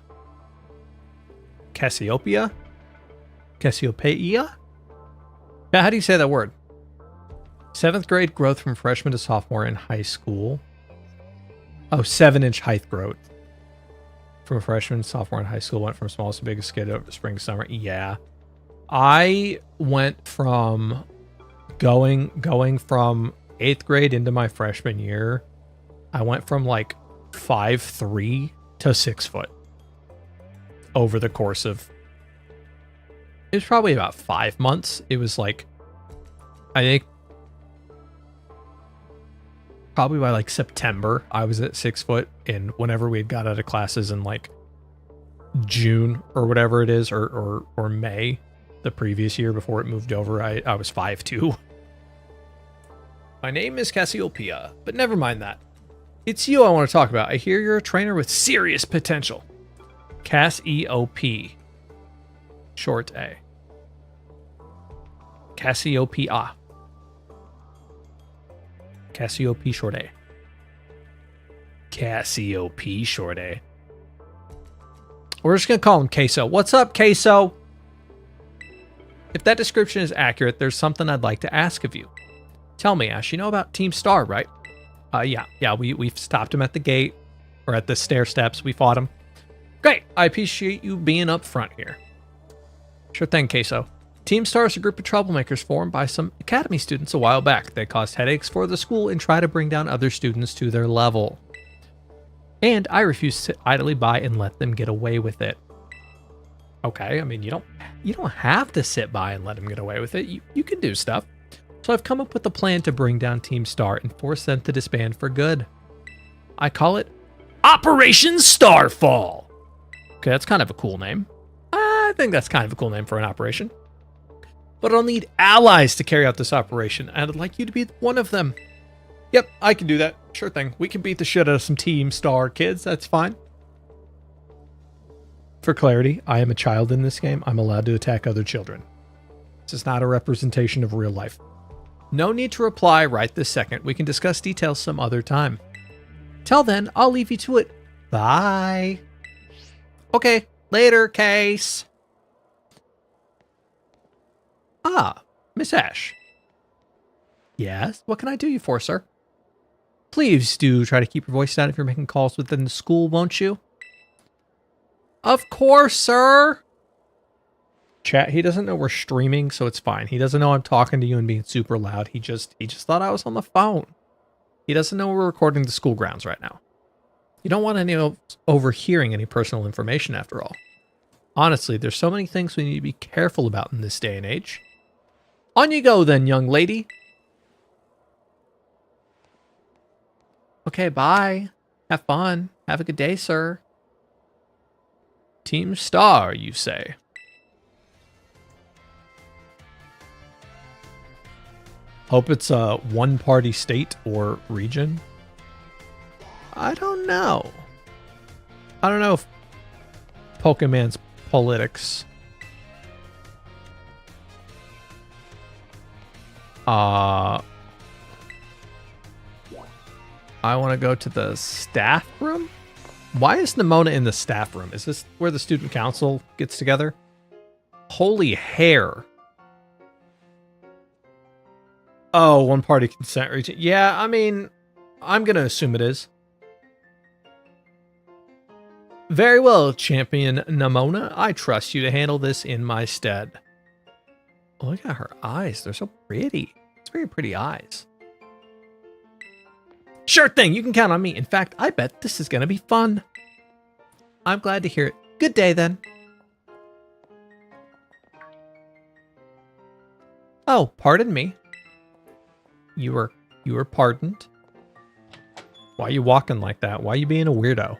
S1: Cassiopeia? Cassiopeia? Yeah, how do you say that word? 7th grade growth from freshman to sophomore in high school. Oh, 7-inch height growth. From freshman to sophomore in high school. Went from smallest to biggest kid over spring, summer. Yeah. I went from going from 8th grade into my freshman year. I went from like 5'3" to 6 foot. Over the course of, it was probably about 5 months. It was like, I think probably by like September, I was at 6 foot. And whenever we had got out of classes in like June or whatever it is, or May, the previous year before it moved over, I was 5'2". My name is Cassiopeia, but never mind that. It's you I want to talk about. I hear you're a trainer with serious potential. Cass EOP. Short A. Cassiopeia. Cassiopeia short A. Cassiopeia short A. We're just going to call him Queso. What's up, Queso? If that description is accurate, there's something I'd like to ask of you. Tell me, Ash, you know about Team Star, right? Yeah, we've stopped him at the gate, or at the stair steps. We fought him. Great, I appreciate you being up front here. Sure thing, Queso. Team Star is a group of troublemakers formed by some academy students a while back. They caused headaches for the school and try to bring down other students to their level. And I refuse to sit idly by and let them get away with it. Okay, I mean, you don't have to sit by and let them get away with it. You can do stuff. So I've come up with a plan to bring down Team Star and force them to disband for good. I call it Operation Starfall. Okay, that's kind of a cool name. I think that's kind of a cool name for an operation. But I'll need allies to carry out this operation, and I'd like you to be one of them. Yep, I can do that. Sure thing. We can beat the shit out of some Team Star kids. That's fine. For clarity, I am a child in this game. I'm allowed to attack other children. This is not a representation of real life. No need to reply right this second. We can discuss details some other time. Till then, I'll leave you to it. Bye. Okay, later, Case. Ah, Miss Ash. Yes, what can I do you for, sir? Please do try to keep your voice down if you're making calls within the school, won't you? Of course, sir. Chat, he doesn't know we're streaming, so it's fine. He doesn't know I'm talking to you and being super loud. He just thought I was on the phone. He doesn't know we're recording the school grounds right now. You don't want any overhearing any personal information after all. Honestly, there's so many things we need to be careful about in this day and age. On you go then, young lady. Okay, bye. Have fun. Have a good day, sir. Team Star, you say? Hope it's a one-party state or region. I don't know. I don't know if Pokemon's politics. I want to go to the staff room. Why is Nimona in the staff room? Is this where the student council gets together? Holy hair. Oh, one party consent region. Yeah, I mean, I'm going to assume it is. Very well, Champion Nimona. I trust you to handle this in my stead. Oh, look at her eyes. They're so pretty. It's very pretty eyes. Sure thing. You can count on me. In fact, I bet this is going to be fun. I'm glad to hear it. Good day, then. Oh, pardon me. You were pardoned. Why are you walking like that? Why are you being a weirdo?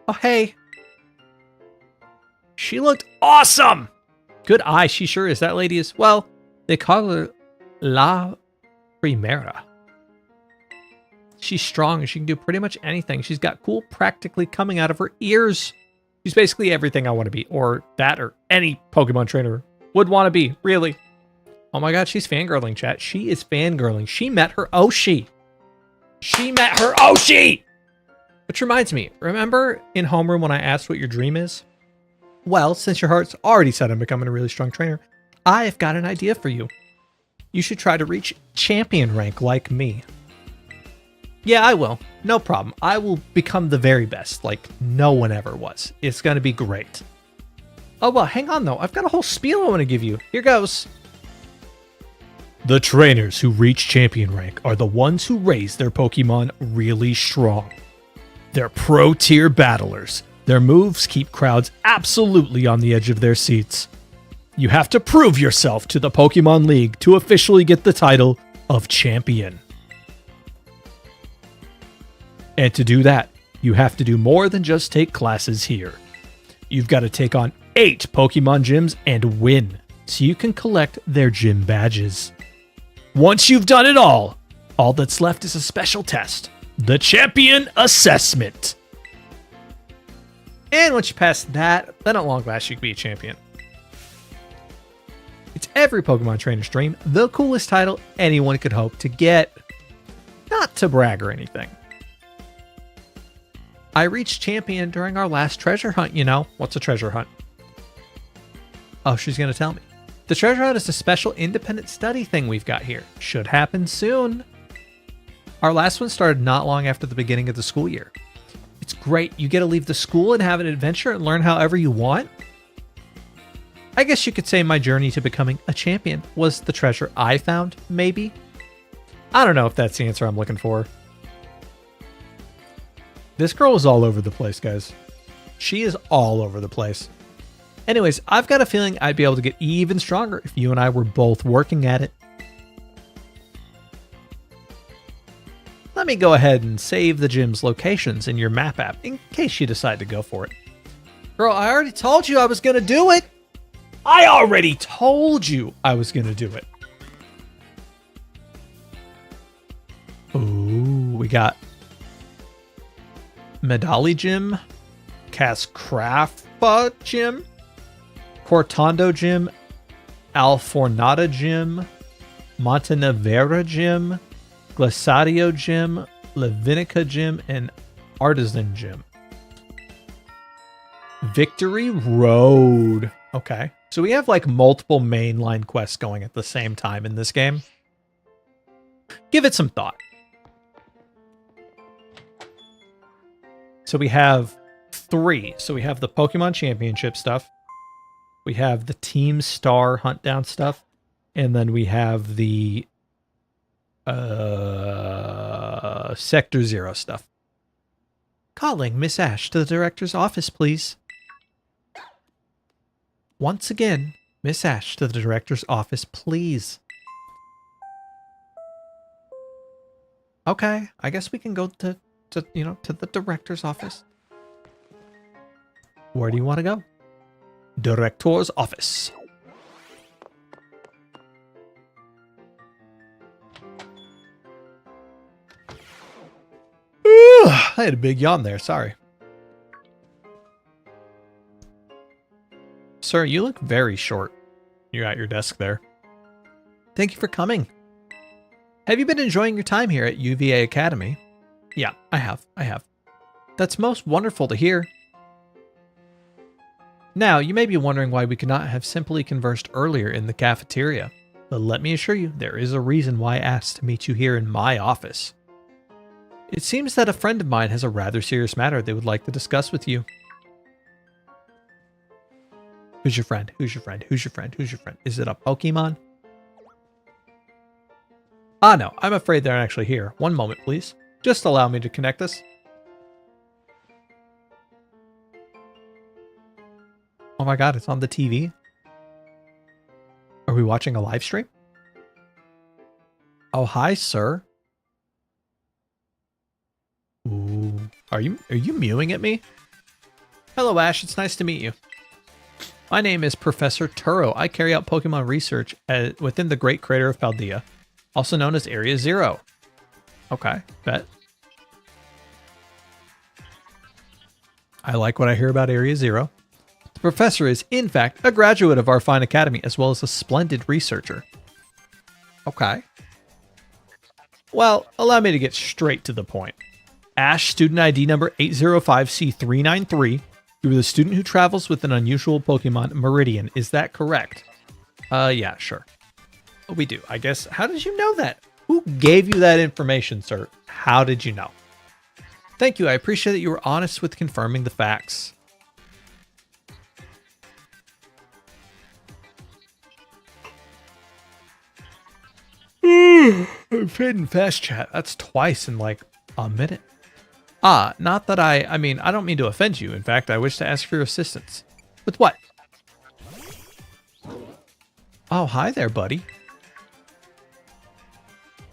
S1: Oh, hey. She looked awesome. Good eye. She sure is. That lady is, well, they call her La Primera. She's strong and she can do pretty much anything. She's got cool practically coming out of her ears. She's basically everything I want to be, or that, or any Pokemon trainer would want to be, really. Oh my god, she's fangirling, chat. She is fangirling. She met her Oshi. She met her Oshi! Which reminds me, remember in homeroom when I asked what your dream is? Well, since your heart's already set on becoming a really strong trainer, I've got an idea for you. You should try to reach champion rank like me. Yeah, I will. No problem. I will become the very best, like no one ever was. It's going to be great. Oh, well, hang on, though. I've got a whole spiel I want to give you. Here goes. The trainers who reach champion rank are the ones who raise their Pokemon really strong. They're pro-tier battlers. Their moves keep crowds absolutely on the edge of their seats. You have to prove yourself to the Pokemon League to officially get the title of champion. And to do that, you have to do more than just take classes here. You've got to take on 8 Pokemon gyms and win, so you can collect their gym badges. Once you've done it all that's left is a special test, the Champion Assessment. And once you pass that, then at long last you can be a champion. It's every Pokemon Trainer stream, the coolest title anyone could hope to get. Not to brag or anything. I reached champion during our last treasure hunt, you know. What's a treasure hunt? Oh, she's going to tell me. The treasure hunt is a special independent study thing we've got here. Should happen soon. Our last one started not long after the beginning of the school year. It's great. You get to leave the school and have an adventure and learn however you want. I guess you could say my journey to becoming a champion was the treasure I found, maybe. I don't know if that's the answer I'm looking for. This girl is all over the place, guys. She is all over the place. Anyways, I've got a feeling I'd be able to get even stronger if you and I were both working at it. Let me go ahead and save the gym's locations in your map app in case you decide to go for it. Girl, I already told you I was going to do it. I already told you I was going to do it. Ooh, we got Medali Gym, Cascrafa Gym, Cortando Gym, Alfornada Gym, Montenevera Gym, Glaciadio Gym, Levinica Gym, and Artisan Gym. Victory Road. Okay. So we have like multiple mainline quests going at the same time in this game. Give it some thought. So we have 3. So we have the Pokemon Championship stuff. We have the Team Star Hunt Down stuff. And then we have the Sector 0 stuff. Calling Miss Ash to the director's office, please. Once again, Miss Ash to the director's office, please. Okay, I guess we can go to the director's office. Where do you want to go? Director's office. I had a big yawn there, sorry. Sir, you look very short. You're at your desk there. Thank you for coming. Have you been enjoying your time here at UVA Academy? Yeah, I have. That's most wonderful to hear. Now, you may be wondering why we could not have simply conversed earlier in the cafeteria. But let me assure you, there is a reason why I asked to meet you here in my office. It seems that a friend of mine has a rather serious matter they would like to discuss with you. Who's your friend? Who's your friend? Who's your friend? Who's your friend? Is it a Pokemon? Ah, no. I'm afraid they're actually here. One moment, please. Just allow me to connect us. Oh my god, it's on the TV? Are we watching a live stream? Oh, hi, sir. Ooh. Are you mewing at me? Hello, Ash. It's nice to meet you. My name is Professor Turo. I carry out Pokemon research within the Great Crater of Paldea, also known as Area 0. Okay, bet. I like what I hear about Area 0. The professor is, in fact, a graduate of our fine academy, as well as a splendid researcher. Okay. Well, allow me to get straight to the point. Ash, student ID number 805C393. You were the student who travels with an unusual Pokemon, Meridian. Is that correct? Yeah, sure. We do, I guess. How did you know that? Who gave you that information, sir? How did you know? Thank you. I appreciate that you were honest with confirming the facts. I'm fading fast chat. That's twice in like a minute. Ah, not that I mean, I don't mean to offend you. In fact, I wish to ask for your assistance. With what? Oh, hi there, buddy.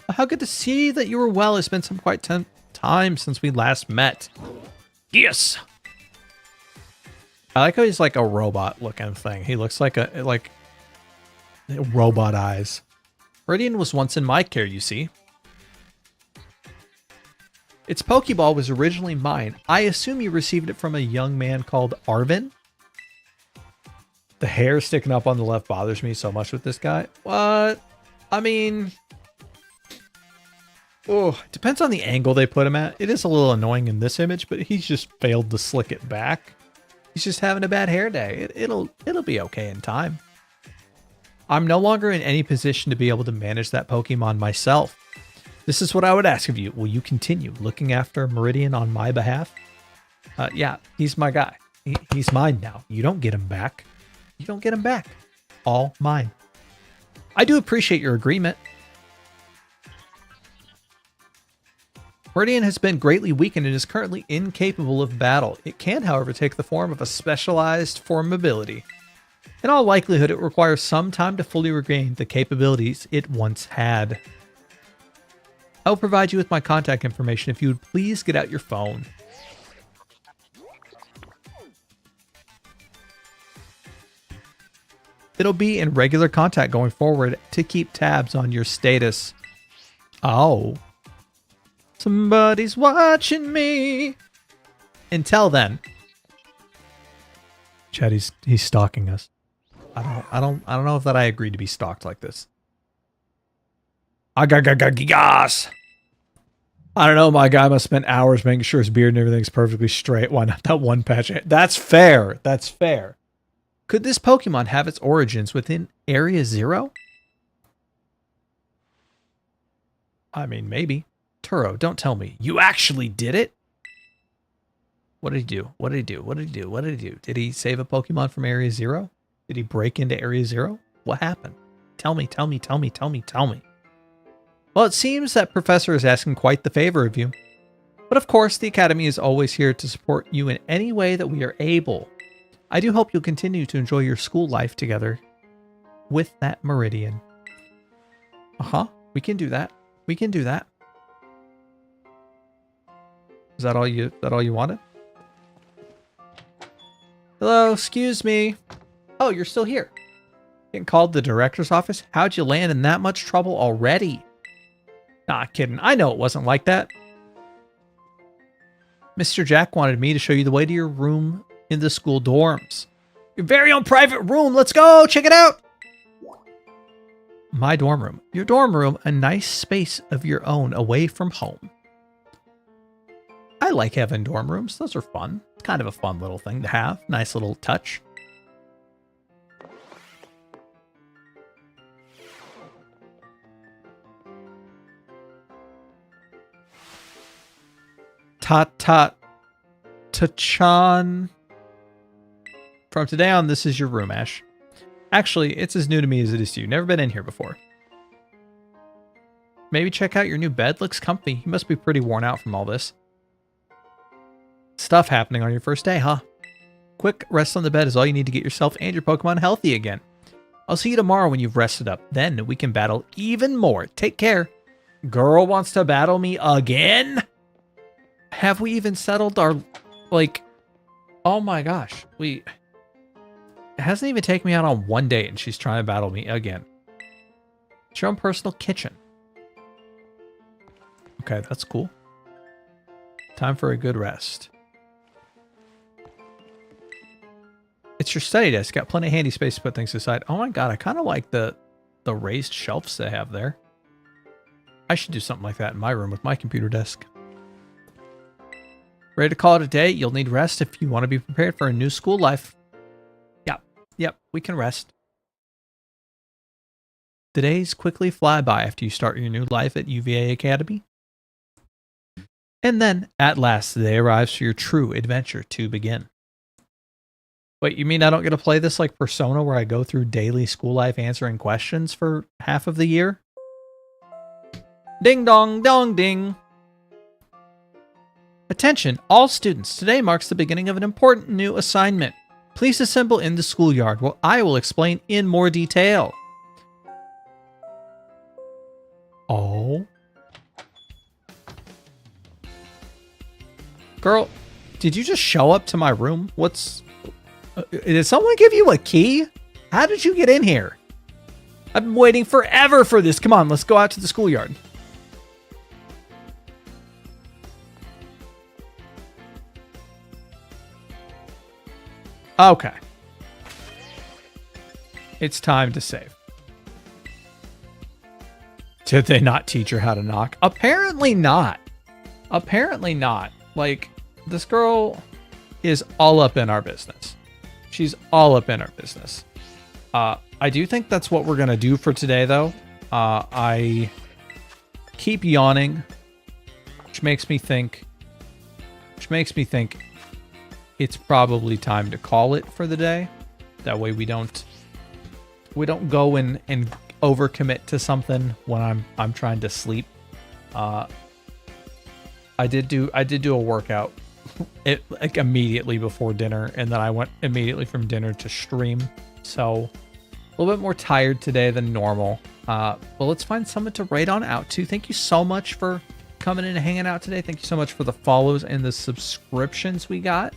S1: How good to see that you were well. It's been some quite time since we last met. Yes! I like how he's like a robot looking thing. He looks like robot eyes. Meridian was once in my care, you see. Its Pokeball was originally mine. I assume you received it from a young man called Arvin? The hair sticking up on the left bothers me so much with this guy. What? I mean... Oh, depends on the angle they put him at. It is a little annoying in this image, but he's just failed to slick it back. He's just having a bad hair day. It'll be okay in time. I'm no longer in any position to be able to manage that Pokemon myself. This is what I would ask of you. Will you continue looking after Meridian on my behalf? Yeah, he's my guy. He's mine now. You don't get him back. You don't get him back. All mine. I do appreciate your agreement. Meridian has been greatly weakened and is currently incapable of battle. It can, however, take the form of a specialized form ability. In all likelihood, it requires some time to fully regain the capabilities it once had. I will provide you with my contact information if you would please get out your phone. It'll be in regular contact going forward to keep tabs on your status. Oh. Somebody's watching me. Until then. Chad, he's stalking us. I don't know if that I agree to be stalked like this. Gas. I don't know, my guy must spend hours making sure his beard and everything's perfectly straight. Why not that one patch? That's fair. That's fair. Could this Pokemon have its origins within Area Zero? I mean, maybe. Turo, don't tell me. You actually did it? What did he do? What did he do? What did he do? What did he do? Did he save a Pokemon from Area Zero? Did he break into Area Zero? What happened? Tell me, tell me, tell me, tell me, tell me. Well, it seems that Professor is asking quite the favor of you. But of course, the Academy is always here to support you in any way that we are able. I do hope you'll continue to enjoy your school life together with that Meridian. We can do that. We can do that. Is that all you wanted? Hello, excuse me. Oh, you're still here. Getting called the director's office? How'd you land in that much trouble already? Nah, kidding. I know it wasn't like that. Mr. Jack wanted me to show you the way to your room in the school dorms. Your very own private room. Let's go. Check it out. My dorm room. Your dorm room, a nice space of your own away from home. I like having dorm rooms. Those are fun. It's kind of a fun little thing to have. Nice little touch. Tachan. From today on, this is your room, Ash. Actually, it's as new to me as it is to you. Never been in here before. Maybe check out your new bed. Looks comfy. You must be pretty worn out from all this stuff happening on your first day, huh? Quick rest on the bed is all you need to get yourself and your Pokemon healthy again. I'll see you tomorrow when you've rested up. Then we can battle even more. Take care. Girl wants to battle me again? Have we even settled our... Like... Oh my gosh. It hasn't even taken me out on one date and she's trying to battle me again. It's your own personal kitchen. Okay, that's cool. Time for a good rest. It's your study desk. Got plenty of handy space to put things aside. Oh my god, I kind of like the raised shelves they have there. I should do something like that in my room with my computer desk. Ready to call it a day? You'll need rest if you want to be prepared for a new school life. Yep, we can rest. The days quickly fly by after you start your new life at UVA Academy. And then, at last, the day arrives for your true adventure to begin. Wait, you mean I don't get to play this like Persona where I go through daily school life answering questions for half of the year? Ding dong dong ding. Attention, all students. Today marks the beginning of an important new assignment. Please assemble in the schoolyard where I will explain in more detail. Oh. Girl, did you just show up to my room? Did someone give you a key? How did you get in here? I've been waiting forever for this. Come on, let's go out to the schoolyard. Okay. It's time to save. Did they not teach her how to knock? Apparently not. Apparently not. Like, this girl is all up in our business. She's all up in our business. I do think that's what we're going to do for today, though. I keep yawning, which makes me think it's probably time to call it for the day. That way we don't go and overcommit to something when I'm trying to sleep. I did do a workout like immediately before dinner, and then I went immediately from dinner to stream. So a little bit more tired today than normal. But let's find someone to raid on out to. Thank you so much for coming in and hanging out today. Thank you so much for the follows and the subscriptions we got.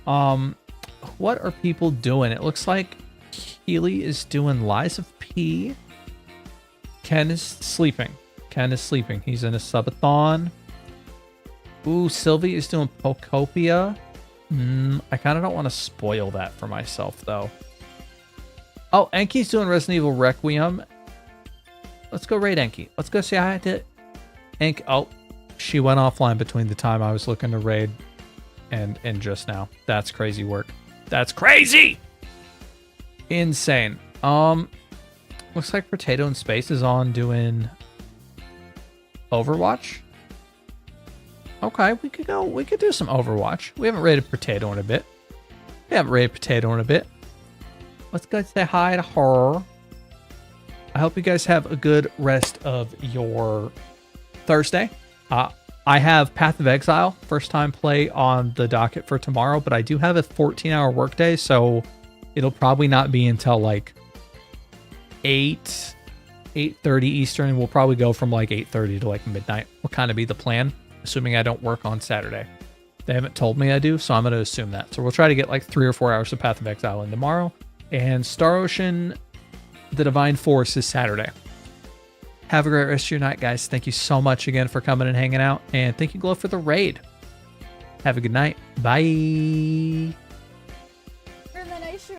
S1: What are people doing? It looks like Keely is doing Lies of P. Ken is sleeping. He's in a subathon. Ooh, Sylvie is doing Pocopia. I kind of don't want to spoil that for myself, though. Oh, Enki's doing Resident Evil Requiem. Let's go raid Enki. Let's go say hi to Enki. Oh, she went offline between the time I was looking to raid and just now. That's crazy work. That's crazy! Insane. Looks like Potato in Space is on doing Overwatch. Okay, we could do some Overwatch. We haven't raided Potato in a bit. Let's go say hi to her. I hope you guys have a good rest of your Thursday. I have Path of Exile, first time play on the docket for tomorrow, but I do have a 14-hour workday, so it'll probably not be until like 8:30 Eastern. We'll probably go from like 8:30 to like midnight. Will kind of be the plan, assuming I don't work on Saturday. They haven't told me I do, so I'm going to assume that. So we'll try to get like 3 or 4 hours of Path of Exile in tomorrow. And Star Ocean, the Divine Force is Saturday. Have a great rest of your night, guys. Thank you so much again for coming and hanging out. And thank you, Glow, for the raid. Have a good night. Bye.